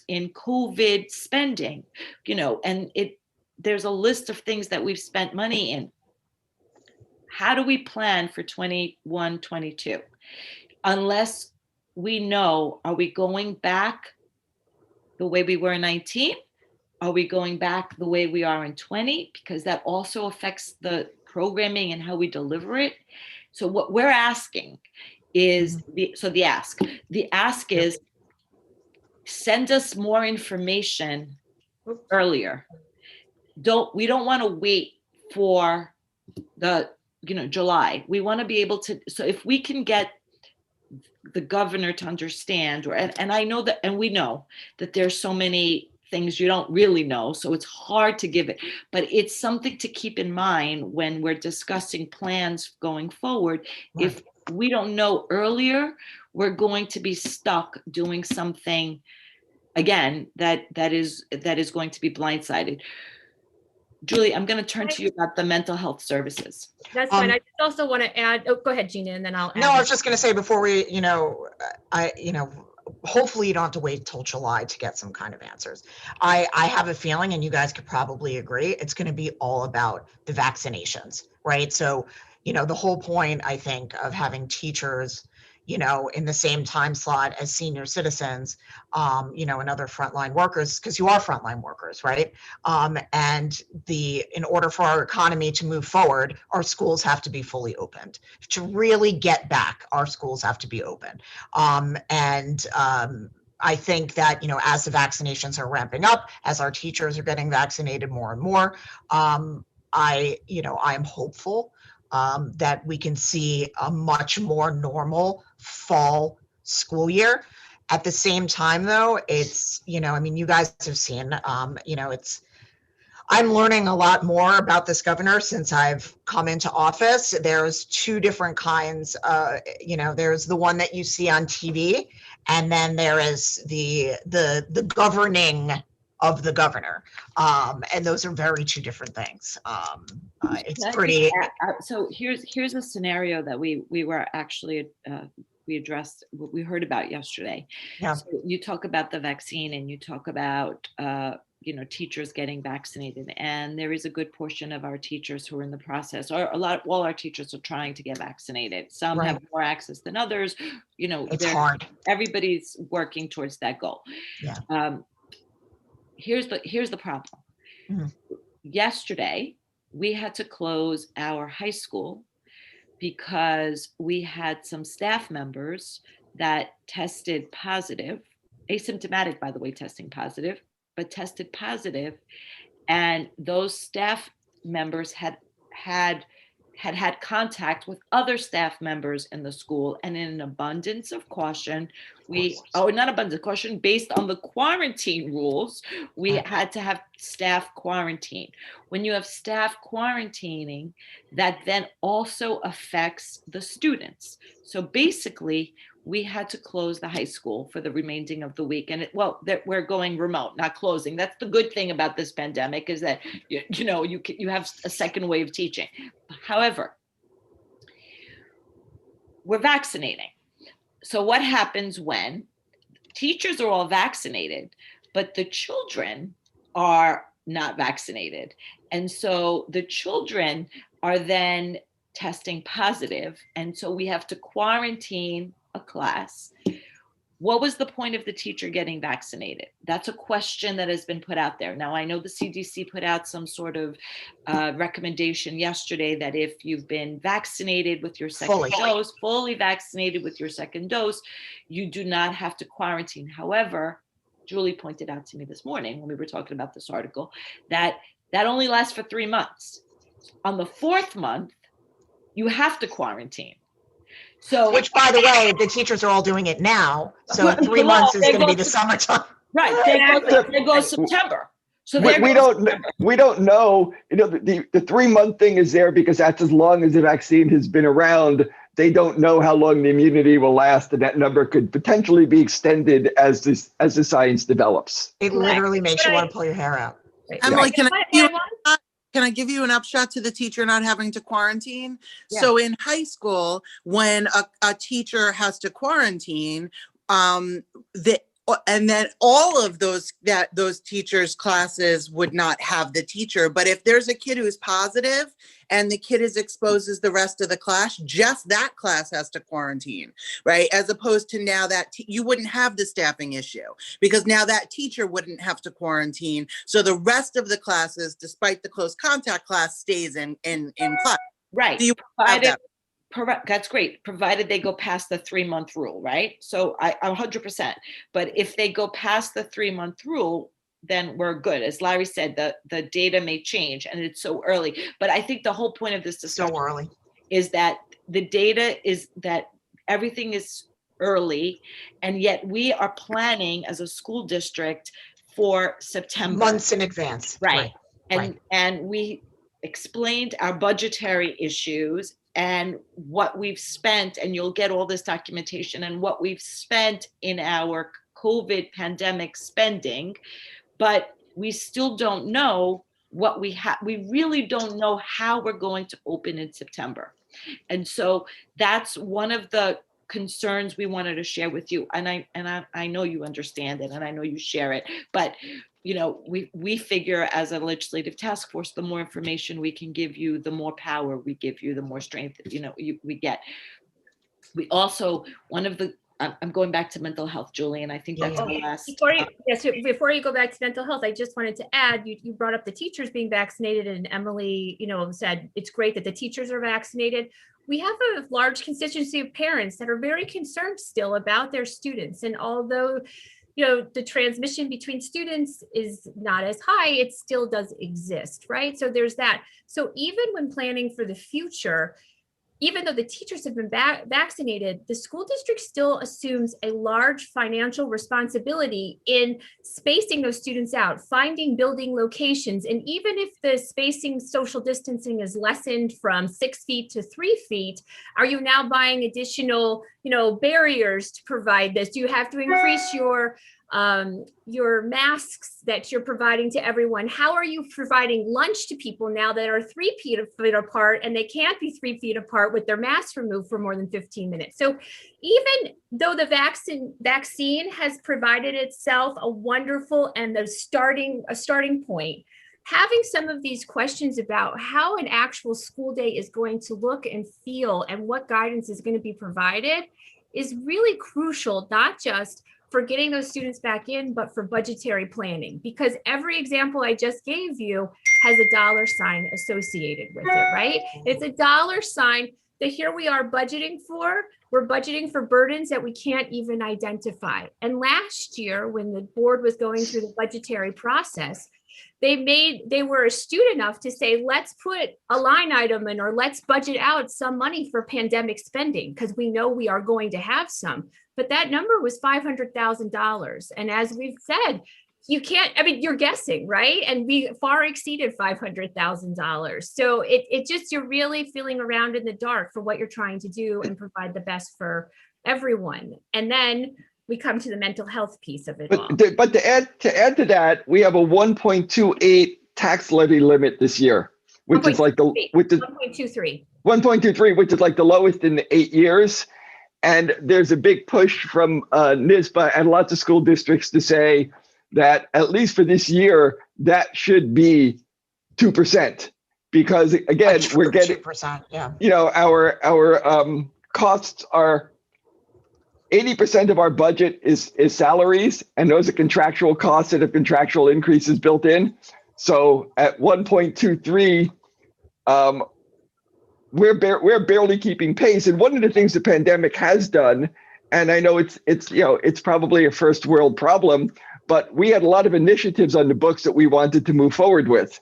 in COVID spending, and there's a list of things that we've spent money in. How do we plan for 21, 22? Unless we know, are we going back the way we were in 19? Are we going back the way we are in 20? Because that also affects the programming and how we deliver it. So what we're asking is, the ask is, send us more information earlier. We don't want to wait for the July. We want to be able to, so if we can get the governor to understand, and I know that, and we know that there's so many things you don't really know, so it's hard to give it, but it's something to keep in mind when we're discussing plans going forward. If we don't know earlier, we're going to be stuck doing something again that is going to be blindsided. Julie, I'm going to turn to you about the mental health services. That's fine. I just also want to add, oh, go ahead, Gina, and then I'll add. No, I was just going to say before we, hopefully you don't have to wait till July to get some kind of answers. I have a feeling, and you guys could probably agree, it's going to be all about the vaccinations, right? So, the whole point, I think, of having teachers, in the same time slot as senior citizens, and other frontline workers, because you are frontline workers, right? And in order for our economy to move forward, our schools have to be fully opened. To really get back, our schools have to be open. I think that, as the vaccinations are ramping up, as our teachers are getting vaccinated more and more, I am hopeful that we can see a much more normal fall school year. At the same time, though, it's, you guys have seen, I'm learning a lot more about this governor since I've come into office. There's two different kinds, there's the one that you see on TV, and then there is the governing of the governor. And those are very two different things. It's pretty. So here's a scenario that we were actually, we addressed, what we heard about yesterday. Yeah. So you talk about the vaccine and you talk about, teachers getting vaccinated, and there is a good portion of our teachers who are in the process, or all our teachers are trying to get vaccinated. Some have more access than others. It's hard. Everybody's working towards that goal. Yeah. Here's the problem. Mm-hmm. Yesterday, we had to close our high school because we had some staff members that tested positive, asymptomatic, by the way, testing positive, but tested positive. And those staff members had contact with other staff members in the school, and in an abundance of caution, based on the quarantine rules, we had to have staff quarantine. When you have staff quarantining, that then also affects the students. So basically, we had to close the high school for the remaining of the week. And we're going remote, not closing. That's the good thing about this pandemic, is that you have a second way of teaching. However, we're vaccinating. So what happens when teachers are all vaccinated, but the children are not vaccinated? And so the children are then testing positive. And so we have to quarantine a class. What was the point of the teacher getting vaccinated? That's a question that has been put out there. Now, I know the CDC put out some sort of recommendation yesterday that if you've been vaccinated with your second dose, fully vaccinated with your second dose, you do not have to quarantine. However, Julie pointed out to me this morning when we were talking about this article that only lasts for 3 months. On the 4th month, you have to quarantine. So, which, by the way, the teachers are all doing it now. So 3 months is going to be the summertime. Right. They go September. So we don't know. The 3-month thing is there because that's as long as the vaccine has been around. They don't know how long the immunity will last, and that number could potentially be extended as the science develops. It literally makes you want to pull your hair out. Emily, can I give you an upshot to the teacher not having to quarantine? Yeah. So in high school, when a teacher has to quarantine, and then all of those teachers' classes would not have the teacher. But if there's a kid who's positive and the kid is exposed as the rest of the class, just that class has to quarantine, right? As opposed to now that you wouldn't have the staffing issue because now that teacher wouldn't have to quarantine. So the rest of the classes, despite the close contact class, stays in class. Right. Do you have that? That's great, provided they go past the 3-month rule, right? So I 100%. But if they go past the 3-month rule, then we're good. As Larry said, the data may change and it's so early. But I think the whole point of this discussion is that the data is that everything is early, and yet we are planning as a school district for September. Months in advance. Right. Right. And we explained our budgetary issues and what we've spent, and you'll get all this documentation and what we've spent in our COVID pandemic spending, but we still don't know what we have. We really don't know how we're going to open in September. And so that's one of the concerns we wanted to share with you. And I know you understand it and I know you share it, but you know, we figure as a legislative task force, the more information we can give you, the more power we give you, the more strength, you know, we get. We also, I'm going back to mental health, Julie, and I think that's the last. Before you go back to mental health, I just wanted to add, you brought up the teachers being vaccinated, and Emily, you know, said it's great that the teachers are vaccinated. We have a large constituency of parents that are very concerned still about their students. And although, you know, the transmission between students is not as high, it still does exist, right? So there's that. So even when planning for the future, even though the teachers have been vaccinated, the school district still assumes a large financial responsibility in spacing those students out, finding building locations. And even if the spacing, social distancing is lessened from 6 feet to 3 feet, are you now buying additional, you know, barriers to provide this? Do you have to increase your masks that you're providing to everyone? How are you providing lunch to people now that are 3 feet apart and they can't be 3 feet apart with their masks removed for more than 15 minutes? So even though the vaccine has provided itself a wonderful and a starting point, having some of these questions about how an actual school day is going to look and feel and what guidance is going to be provided is really crucial, not just for getting those students back in, but for budgetary planning, because every example I just gave you has a dollar sign associated with it, right? It's a dollar sign that here we are budgeting for. We're budgeting for burdens that we can't even identify. And last year, when the board was going through the budgetary process, they were astute enough to say, let's put a line item in, or let's budget out some money for pandemic spending, because we know we are going to have some. But that number was $500,000. And as we've said, you can't, I mean, you're guessing, right? And we far exceeded $500,000. So it just, you're really feeling around in the dark for what you're trying to do and provide the best for everyone. And then we come to the mental health piece of it all. But to add to that, we have a 1.28 tax levy limit this year, which is like 1.23, which is like the lowest in the 8 years. And there's a big push from NYSBA and lots of school districts to say that at least for this year, that should be 2%, because again, we're getting 2%. Yeah. You know, our costs are 80% of our budget is salaries, and those are contractual costs that have contractual increases built in. So at 1.23, we're barely keeping pace. And one of the things the pandemic has done, and I know it's you know, it's probably a first world problem, but we had a lot of initiatives on the books that we wanted to move forward with.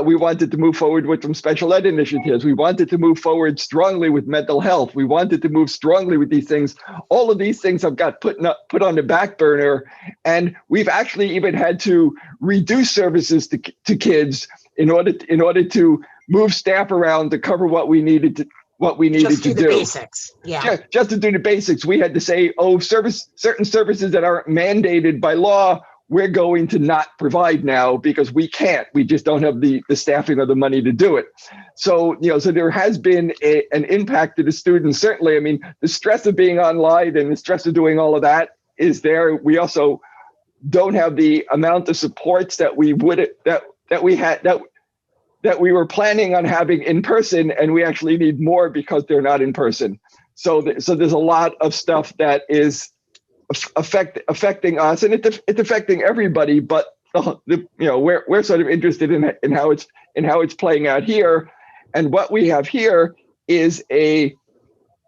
We wanted to move forward with some special ed initiatives. We wanted to move forward strongly with mental health. We wanted to move strongly with these things. All of these things have got put on the back burner, and we've actually even had to reduce services to kids in order to move staff around to cover what we needed to just do. The basics. Yeah. Just to do the basics. We had to say, certain services that aren't mandated by law, we're going to not provide now because we can't. We just don't have the staffing or the money to do it. So, you know, so there has been an impact to the students. Certainly, I mean, the stress of being online and the stress of doing all of that is there. We also don't have the amount of supports that we were planning on having in person, and we actually need more because they're not in person. So there's a lot of stuff that is affecting us, and it's affecting everybody. But you know, we're sort of interested in how it's playing out here, and what we have here is a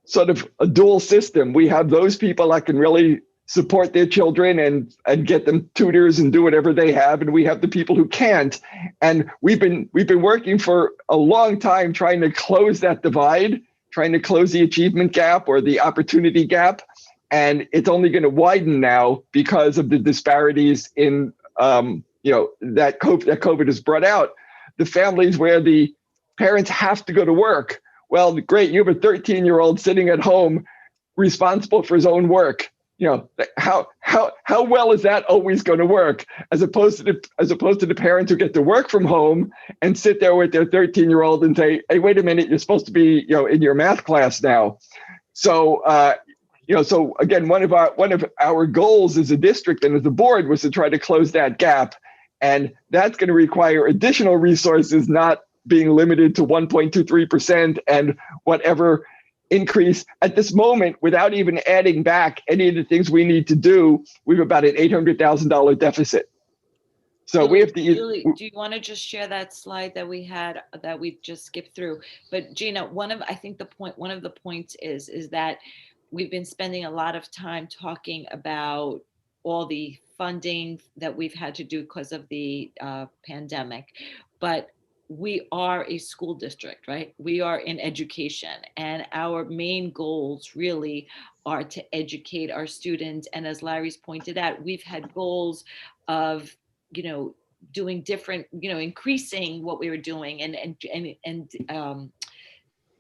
sort of a dual system. We have those people that can really support their children and get them tutors and do whatever they have, and we have the people who can't. And we've been working for a long time trying to close that divide, trying to close the achievement gap or the opportunity gap, and it's only going to widen now because of the disparities in that COVID has brought out, the families where the parents have to go to work. Well, great, you have a 13-year-old sitting at home responsible for his own work. How well is that always going to work, as opposed to the parents who get to work from home and sit there with their 13-year-old and say, hey, wait a minute, you're supposed to be in your math class now. So so again, one of our goals as a district and as a board was to try to close that gap, and that's going to require additional resources, not being limited to 1.23% and whatever increase at this moment. Without even adding back any of the things we need to do, we have about an $800,000 deficit. So we have to. Julie, do you want to just share that slide that we had that we just skipped through? But Gina, one of the points is that we've been spending a lot of time talking about all the funding that we've had to do because of the pandemic, but we are a school district, right? We are in education, and our main goals really are to educate our students. And as Larry's pointed out, we've had goals of, doing different, increasing what we were doing and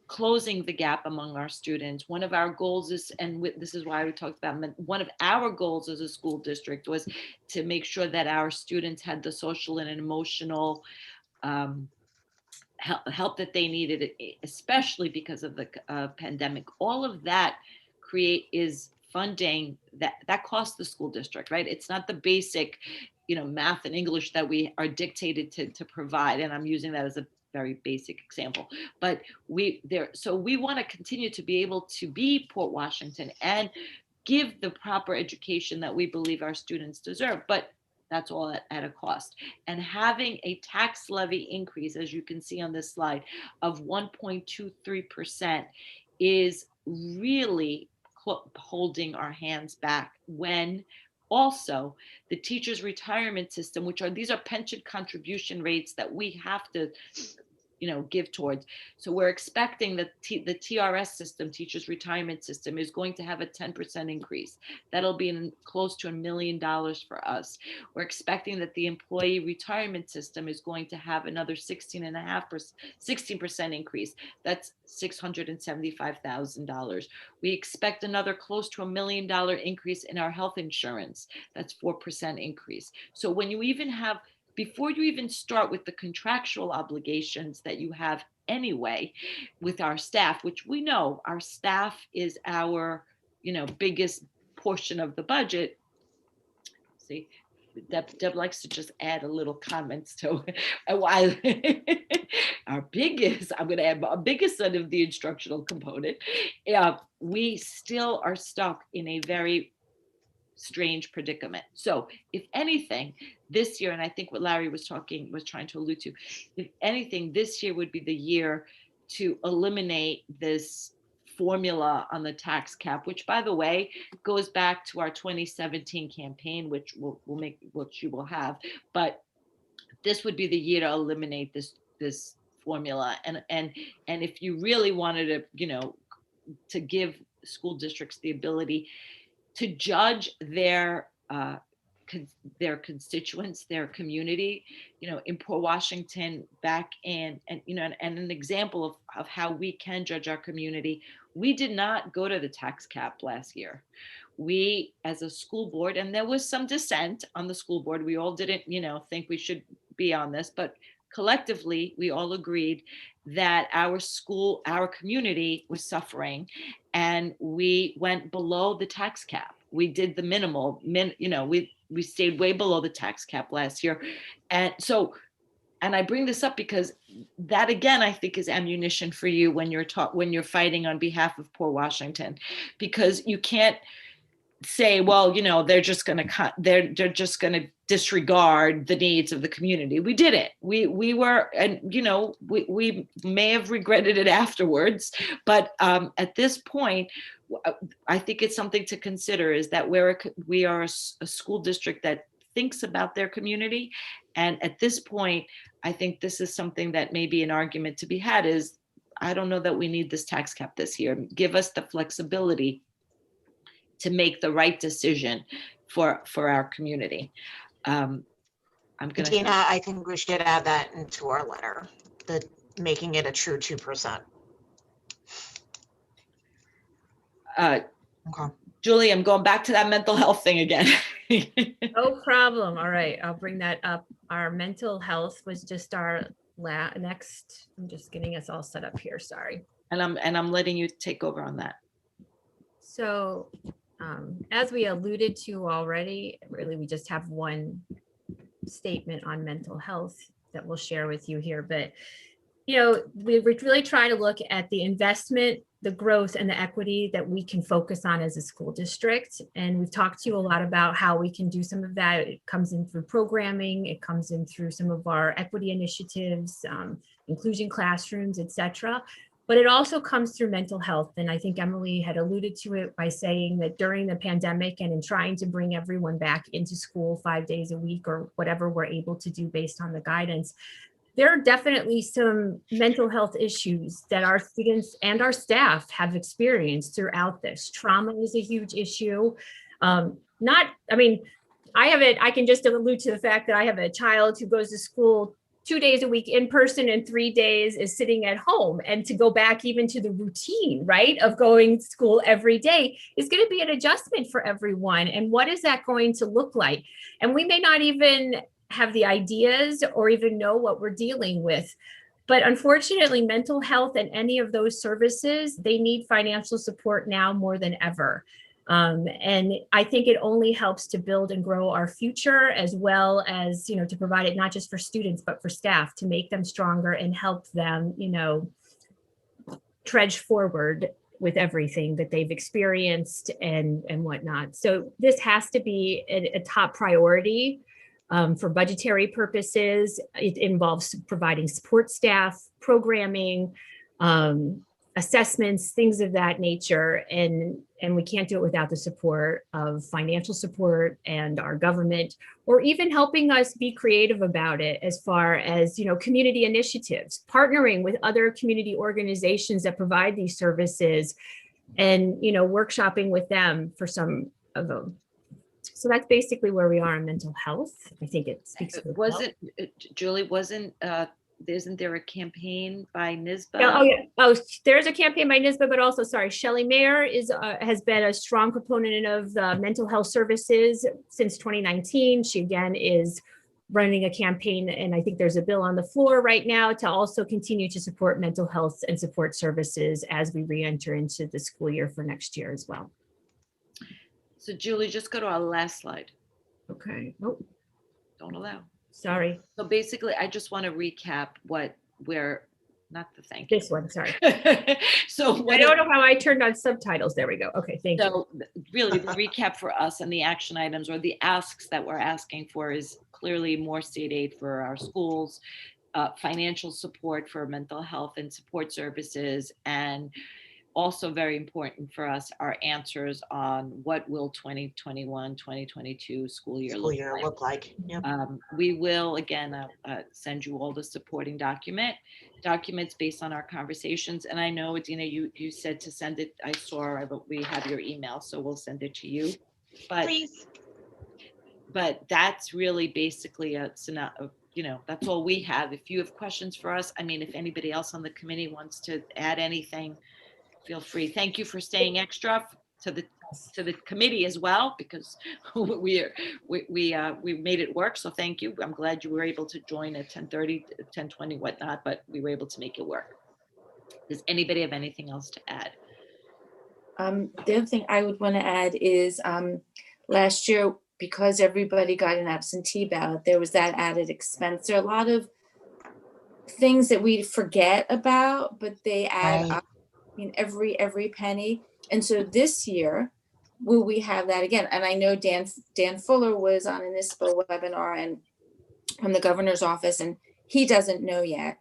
closing the gap among our students. One of our goals is, and this is why we talked about, one of our goals as a school district was to make sure that our students had the social and emotional help that they needed, especially because of the pandemic. All of that is funding that costs the school district, right? It's not the basic, math and English that we are dictated to provide. And I'm using that as a very basic example, but so we want to continue to be able to be Port Washington and give the proper education that we believe our students deserve. But that's all at a cost. And having a tax levy increase, as you can see on this slide, of 1.23% is really holding our hands back, when also the teachers' retirement system, these are pension contribution rates that we have to give towards. So we're expecting that the TRS system, teachers retirement system, is going to have a 10% increase. That'll be close to $1 million for us. We're expecting that the employee retirement system is going to have another 16% increase. That's $675,000. We expect another close to $1 million increase in our health insurance. That's 4% increase. So when you even have, before you even start with the contractual obligations that you have anyway with our staff, which we know our staff is our, biggest portion of the budget. See, Deb likes to just add a little comments to why I'm going to add our biggest son of the instructional component. We still are stuck in a very strange predicament. So if anything, this year, and I think what Larry was trying to allude to, if anything, this year would be the year to eliminate this formula on the tax cap, which, by the way, goes back to our 2017 campaign, which you will have. But this would be the year to eliminate this formula. And if you really wanted to, to give school districts the ability to judge their constituents, their community, in Port Washington back in, and an example of how we can judge our community. We did not go to the tax cap last year. We, as a school board, and there was some dissent on the school board. We all didn't, think we should be on this, but collectively, we all agreed that our community was suffering, and we went below the tax cap. We did the minimal, we stayed way below the tax cap last year. And so, and I bring this up because that, again, I think is ammunition for you when you're fighting on behalf of Port Washington, because you can't say, well, they're just going to cut, they're just going to disregard the needs of the community. We did it. We were, and we may have regretted it afterwards, but at this point, I think it's something to consider, is that we are a school district that thinks about their community. And at this point, I think this is something that may be an argument to be had, is I don't know that we need this tax cap this year. Give us the flexibility to make the right decision for our community. I'm gonna. Tina, I think we should add that into our letter, that making it a true 2%. Okay. Julie, I'm going back to that mental health thing again. No problem. All right, I'll bring that up. Our mental health was just our next, I'm just getting us all set up here, sorry. And I'm letting you take over on that. So as we alluded to already, really, we just have one statement on mental health that we'll share with you here. But, you know, we really try to look at the investment, the growth, and the equity that we can focus on as a school district. And we've talked to you a lot about how we can do some of that. It comes in through programming, it comes in through some of our equity initiatives, inclusion classrooms, etc. But it also comes through mental health. And I think Emily had alluded to it by saying that during the pandemic and in trying to bring everyone back into school 5 days a week or whatever we're able to do based on the guidance, there are definitely some mental health issues that our students and our staff have experienced throughout this. Trauma is a huge issue. I can just allude to the fact that I have a child who goes to school 2 days a week in person and 3 days is sitting at home. And to go back even to the routine, right, of going to school every day is going to be an adjustment for everyone. And what is that going to look like? And we may not even have the ideas or even know what we're dealing with. But unfortunately, mental health and any of those services, they need financial support now more than ever. And I think it only helps to build and grow our future, as well as, you know, to provide it not just for students, but for staff, to make them stronger and help them, you know, trudge forward with everything that they've experienced and whatnot. So this has to be a top priority. For budgetary purposes. It involves providing support staff, programming, assessments, things of that nature. And we can't do it without the support of financial support and our government, or even helping us be creative about it as far as, you know, community initiatives, partnering with other community organizations that provide these services and, you know, workshopping with them for some of them. So that's basically where we are in mental health. I think it speaks to Julie, isn't there a campaign by NYSBA? There's a campaign by NYSBA, but also, sorry, Shelley Mayer has been a strong proponent of mental health services since 2019. She again is running a campaign, and I think there's a bill on the floor right now to also continue to support mental health and support services as we re-enter into the school year for next year as well. So Julie, just go to our last slide. Okay. Oh, don't allow. Sorry. So basically, I just want to recap not the thank you. This one, sorry. So I don't know how I turned on subtitles. There we go. Okay, thank you. So really the recap for us and the action items or the asks that we're asking for is clearly more state aid for our schools, financial support for mental health and support services, and also very important for us are answers on what will 2021-2022 school year look like. Yep. We will again send you all the supporting documents based on our conversations. And I know, Adina, you said to send it. I saw we have your email, so we'll send it to you. Please. But that's really basically that's all we have. If you have questions for us, I mean, if anybody else on the committee wants to add anything, feel free. Thank you for staying extra to the committee as well, because we made it work. So thank you. I'm glad you were able to join at 10:30, 10:20, whatnot, but we were able to make it work. Does anybody have anything else to add? The other thing I would want to add is last year, because everybody got an absentee ballot, there was that added expense. There are a lot of things that we forget about, but they add up. I mean, every penny. And so this year, will we have that again? And I know Dan Fuller was on an ISPA webinar and from the governor's office, and he doesn't know yet,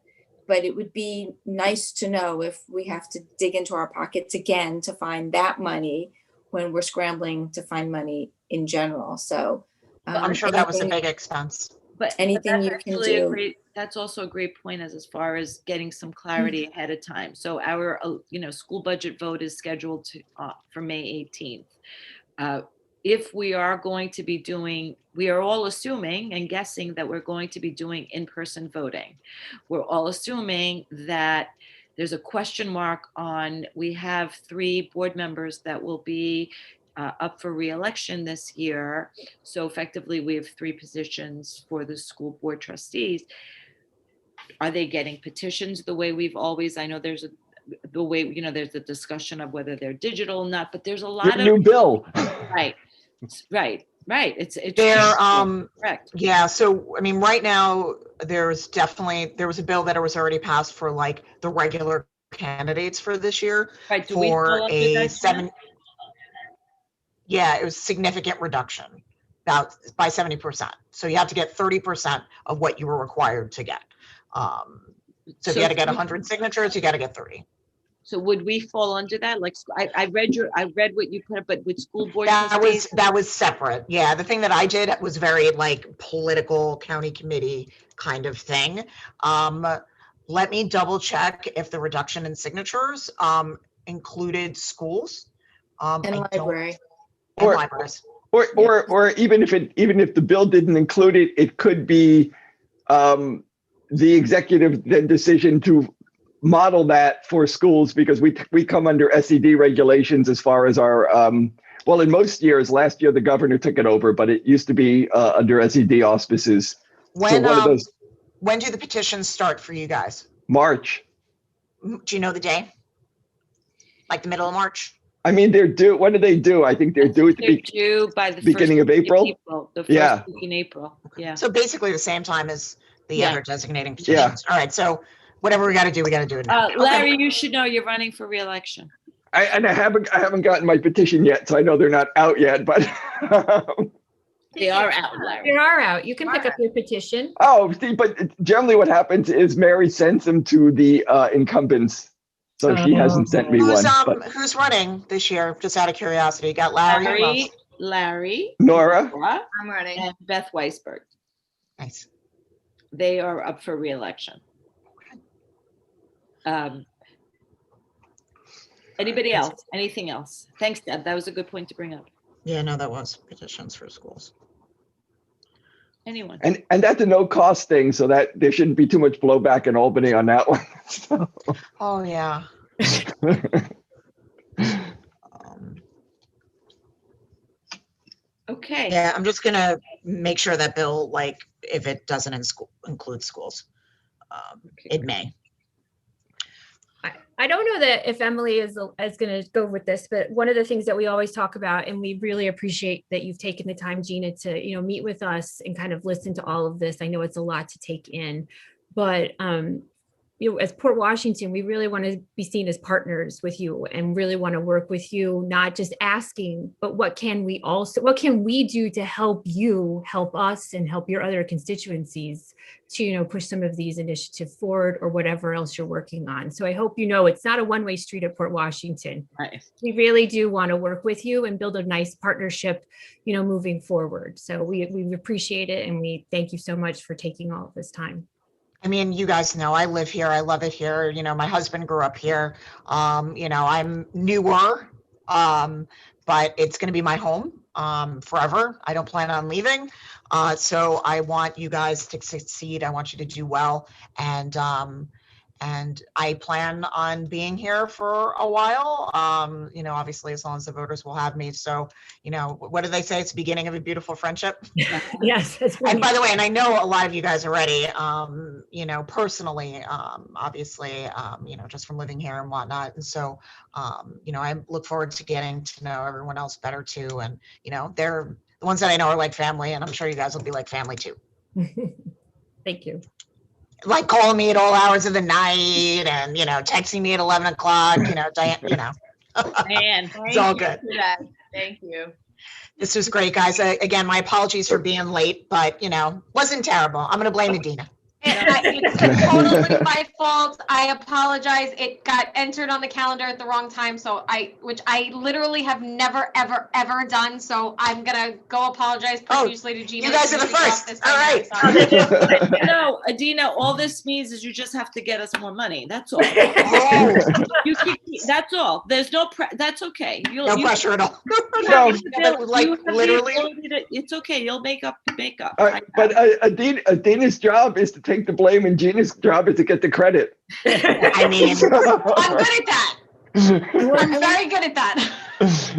but it would be nice to know if we have to dig into our pockets again to find that money when we're scrambling to find money in general. So I'm sure that was a big expense. But anything you can do. That's also a great point as far as getting some clarity ahead of time. So our school budget vote is scheduled for May 18th. If we are going to be doing we are all assuming and guessing that we're going to be doing in-person voting. We're all assuming that there's a question mark on, we have 3 board members that will be up for re-election this year. So effectively, we have 3 positions for the school board trustees. Are they getting petitions the way we've always, I know there's the way, there's a discussion of whether they're digital or not, but there's a lot Your of. new bill. Right. It's There, correct. yeah, so, I mean, right now, there was a bill that was already passed for like the regular candidates for this year. Right, do we fall For under a that, Jen? yeah, it was significant reduction, about by 70%. So you have to get 30% of what you were required to get. So if you had to get 100 signatures, you got to get 30. So would we fall under that? Like, I read what you put up, but with school board That trustees. was separate. Yeah, the thing that I did was very like political county committee kind of thing. Let me double check if the reduction in signatures included schools. And library. And Or- libraries. Or even if the bill didn't include it, it could be the executive then decision to model that for schools, because we come under SED regulations as far as our well, in most years. Last year the governor took it over, but it used to be under SED auspices. When one of those, when do the petitions start for you guys? March. Do you know the day? Like the middle of March? I mean, they're due. When do they do? I think they're due at They're the due by the beginning first of week April? The first Yeah. week in April. Yeah. So basically the same time as the Yeah. other designating petitions. All right, so whatever we got to do it now. Okay. Larry, you should know you're running for re-election. I haven't gotten my petition yet, so I know they're not out yet. But They are out, Larry. They are out. You can pick up your petition. see, but generally what happens is Mary sends them to the incumbents, so she hasn't sent me one. But Who's running this year? Just out of curiosity. You got Larry. Larry, Nora, I'm running. and Beth Weisberg. Nice. They are up for re-election. Anybody else? Anything else? Thanks, Deb. That was a good point to bring up. Yeah, no, that was petitions for schools. Anyone? and that's a no cost thing, so that there shouldn't be too much blowback in Albany on that one. So, Oh, yeah. Okay. Yeah, I'm just gonna make sure that bill, like, if it doesn't include schools, it may. I don't know that if Emily is going to go with this, but one of the things that we always talk about, and we really appreciate that you've taken the time, Gina, to, meet with us and kind of listen to all of this. I know it's a lot to take in, but, as Port Washington, we really want to be seen as partners with you and really want to work with you, not just asking, but what can we do to help you, help us, and help your other constituencies to, push some of these initiatives forward or whatever else you're working on. So I hope it's not a one-way street at Port Washington. Right. We really do want to work with you and build a nice partnership, moving forward. So we appreciate it, and we thank you so much for taking all of this time. I mean, you guys know I live here. I love it here. My husband grew up here. I'm newer, but it's going to be my home forever. I don't plan on leaving. So I want you guys to succeed. I want you to do well. And I plan on being here for a while, obviously, as long as the voters will have me. So, what do they say? It's the beginning of a beautiful friendship. Yes. That's right. And by the way, and I know a lot of you guys already, personally, obviously, just from living here and whatnot. And so, I look forward to getting to know everyone else better too. And, they're the ones that I know are like family, and I'm sure you guys will be like family too. Thank you. Like calling me at all hours of the night and, texting me at 11 o'clock, Diane, Man, it's all good. Thank you. This was great, guys. Again, my apologies for being late, but, wasn't terrible. I'm going to blame Adina. It's totally my fault. I apologize. It got entered on the calendar at the wrong time, which I literally have never, ever, ever done. So I'm gonna go apologize profusely to Gina. You guys are the first. All right. No, Adina, all this means is you just have to get us more money. That's all. That's all. There's no, that's okay. No pressure at all. Literally. It's okay. You'll make up. All right, but Adina's job is to take the blame and Gina's job is to get the credit. I mean, I'm good at that. I'm very good at that.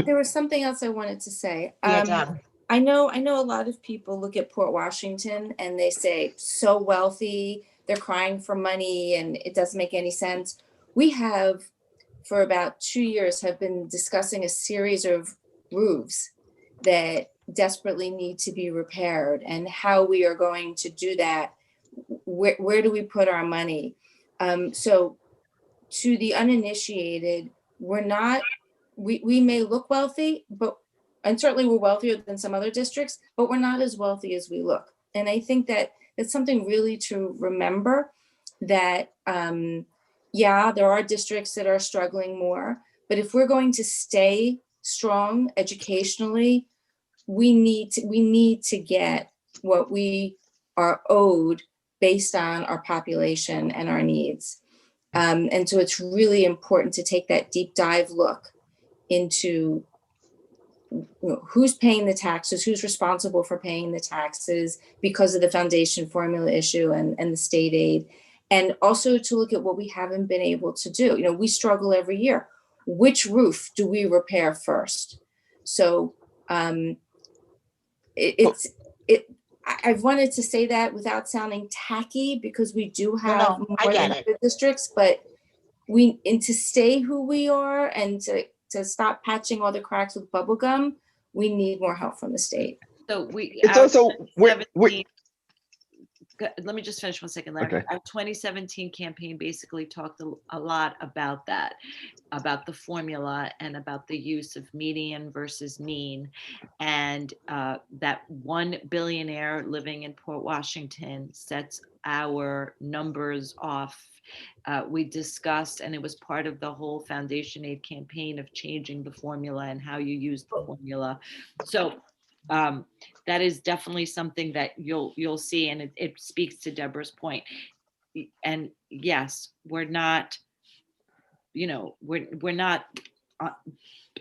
There was something else I wanted to say. Yeah, I know a lot of people look at Port Washington and they say, so wealthy, they're crying for money and it doesn't make any sense. We have, for about 2 years, have been discussing a series of roofs that desperately need to be repaired and how we are going to do that. Where do we put our money? So to the uninitiated, we may look wealthy, and certainly we're wealthier than some other districts, but we're not as wealthy as we look. And I think that it's something really to remember that, there are districts that are struggling more, but if we're going to stay strong educationally, we need to get what we are owed based on our population and our needs. And so it's really important to take that deep dive look into who's paying the taxes, who's responsible for paying the taxes because of the foundation formula issue and the state aid. And also to look at what we haven't been able to do. We struggle every year. Which roof do we repair first? So I've wanted to say that without sounding tacky because we do have more than other districts, but to stay who we are and to stop patching all the cracks with bubble gum, we need more help from the state. So let me just finish 1 second, Larry. Okay. Our 2017 campaign basically talked a lot about that, about the formula and about the use of median versus mean, and that one billionaire living in Port Washington sets our numbers off. We discussed, and it was part of the whole Foundation Aid campaign of changing the formula and how you use the formula. So that is definitely something that you'll see, and it speaks to Deborah's point. And yes, we're not, we're not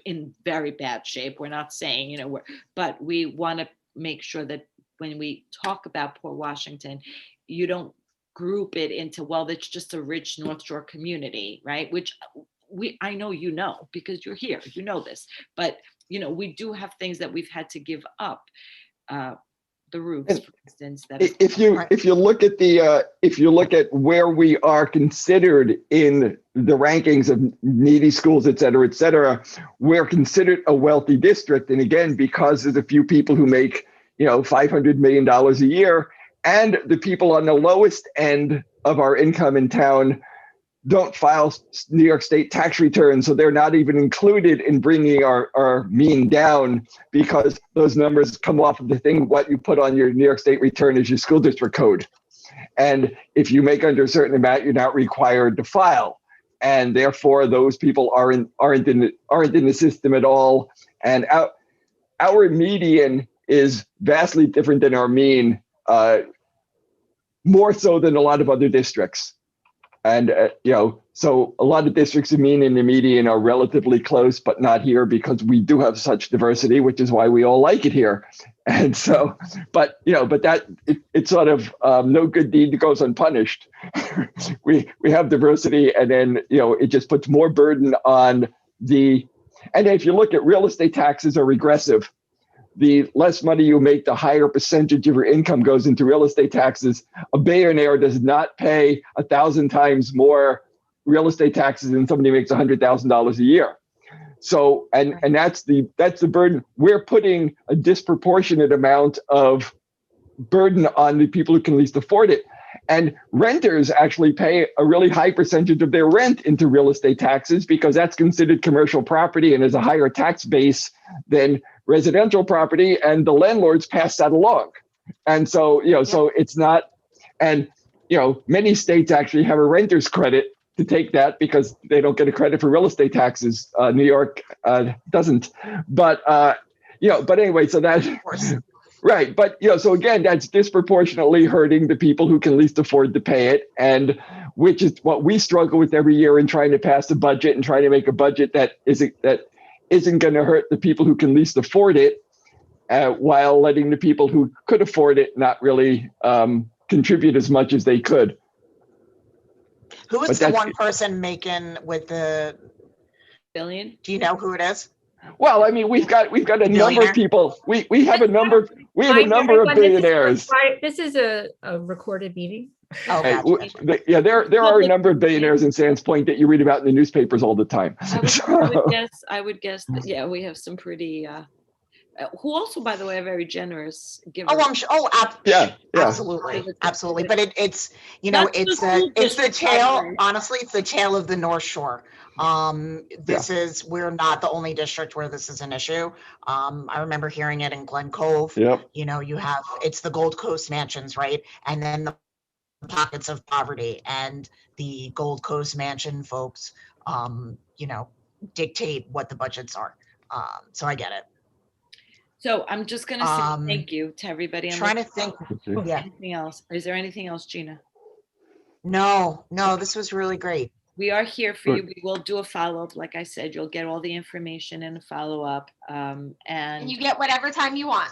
in very bad shape. We're not saying, but we want to make sure that when we talk about Port Washington, you don't group it into, well, that's just a rich North Shore community, right? Which I know because you're here, this, but we do have things that we've had to give up. The roofs, for instance. If you look at where we are considered in the rankings of needy schools, et cetera, we're considered a wealthy district. And again, because there's a few people who make $500 million a year, and the people on the lowest end of our income in town don't file New York State tax returns, so they're not even included in bringing our mean down, because those numbers come off of the thing, what you put on your New York State return is your school district code. And if you make under a certain amount, you're not required to file. And therefore, those people aren't in the system at all. And our median is vastly different than our mean, more so than a lot of other districts. And, so a lot of districts, the mean and the median are relatively close, but not here because we do have such diversity, which is why we all like it here. And so, but that it's sort of no good deed goes unpunished. we have diversity, and then, it just puts more burden on and if you look at real estate taxes are regressive. The less money you make, the higher percentage of your income goes into real estate taxes. A billionaire does not pay 1,000 times more real estate taxes than somebody who makes $100,000 a year. So, and that's the burden. We're putting a disproportionate amount of burden on the people who can least afford it. And renters actually pay a really high percentage of their rent into real estate taxes because that's considered commercial property and is a higher tax base than residential property, and the landlords pass that along. And so, so it's not, and, many states actually have a renter's credit to take that because they don't get a credit for real estate taxes. New York doesn't. But but anyway, so that right. But so again, that's disproportionately hurting the people who can least afford to pay it, and which is what we struggle with every year in trying to pass a budget and trying to make a budget that isn't going to hurt the people who can least afford it, while letting the people who could afford it not really contribute as much as they could. Who is the one person making with the billion? Do you know who it is? Well, I mean, we've got a number of people. We have a number of billionaires. This is a recorded meeting. Oh, yeah, there are a number of billionaires in Sands Point that you read about in the newspapers all the time. I would guess that, yeah, we have some pretty who also, by the way, are very generous givers. Oh, I'm sure. Oh, yeah, absolutely. But it's it's the tail. Honestly, it's the tail of the North Shore. We're not the only district where this is an issue. I remember hearing it in Glen Cove. Yep. It's the Gold Coast mansions, right? And then the pockets of poverty, and the Gold Coast mansion folks, dictate what the budgets are. So I get it. So I'm just going to say thank you to everybody. I'm trying to think. Yeah. Anything else? Is there anything else, Gina? No, this was really great. We are here for you. We will do a follow-up. Like I said, you'll get all the information in a follow-up. And you get whatever time you want.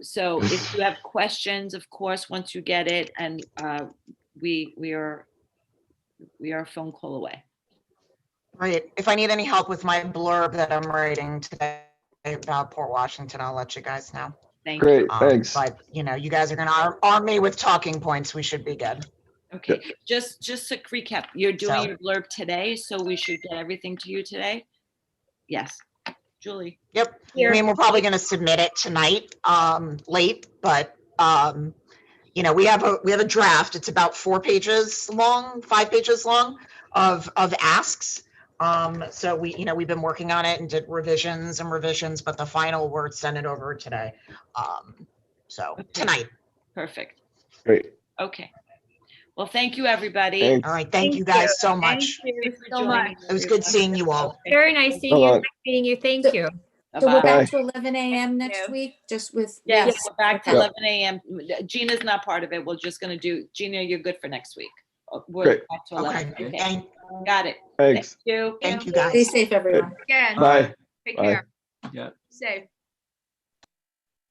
So if you have questions, of course, once you get it, and we are a phone call away. Right. If I need any help with my blurb that I'm writing today about Port Washington, I'll let you guys know. Thank Great, you. thanks. But you guys are gonna arm me with talking points. We should be good. Okay, just to recap, you're doing your blurb today, so we should get everything to you today? Yes. Julie? Yep. I mean, we're probably going to submit it tonight, late, but we have a draft. It's about 5 pages long of asks. So we've been working on it and did revisions, but the final word sent it over today. Tonight. Perfect. Great. Okay. Well, thank you, everybody. Thanks. All right. Thank you guys so much. Thank you so much. It was good seeing you all. Very nice seeing you. Nice meeting you. Thank you. So we're Bye. back to 11 a.m. next week, just with. Yes, we're back to Okay. 11 a.m. Gina's not part of it. We're just going to do, Gina, you're good for next week. We're Great. back to 11. Okay. Okay. Got it. Thanks. Thank you. Thank you guys. Stay safe, everyone. Again. Bye. Take Bye. care. Yeah. Safe.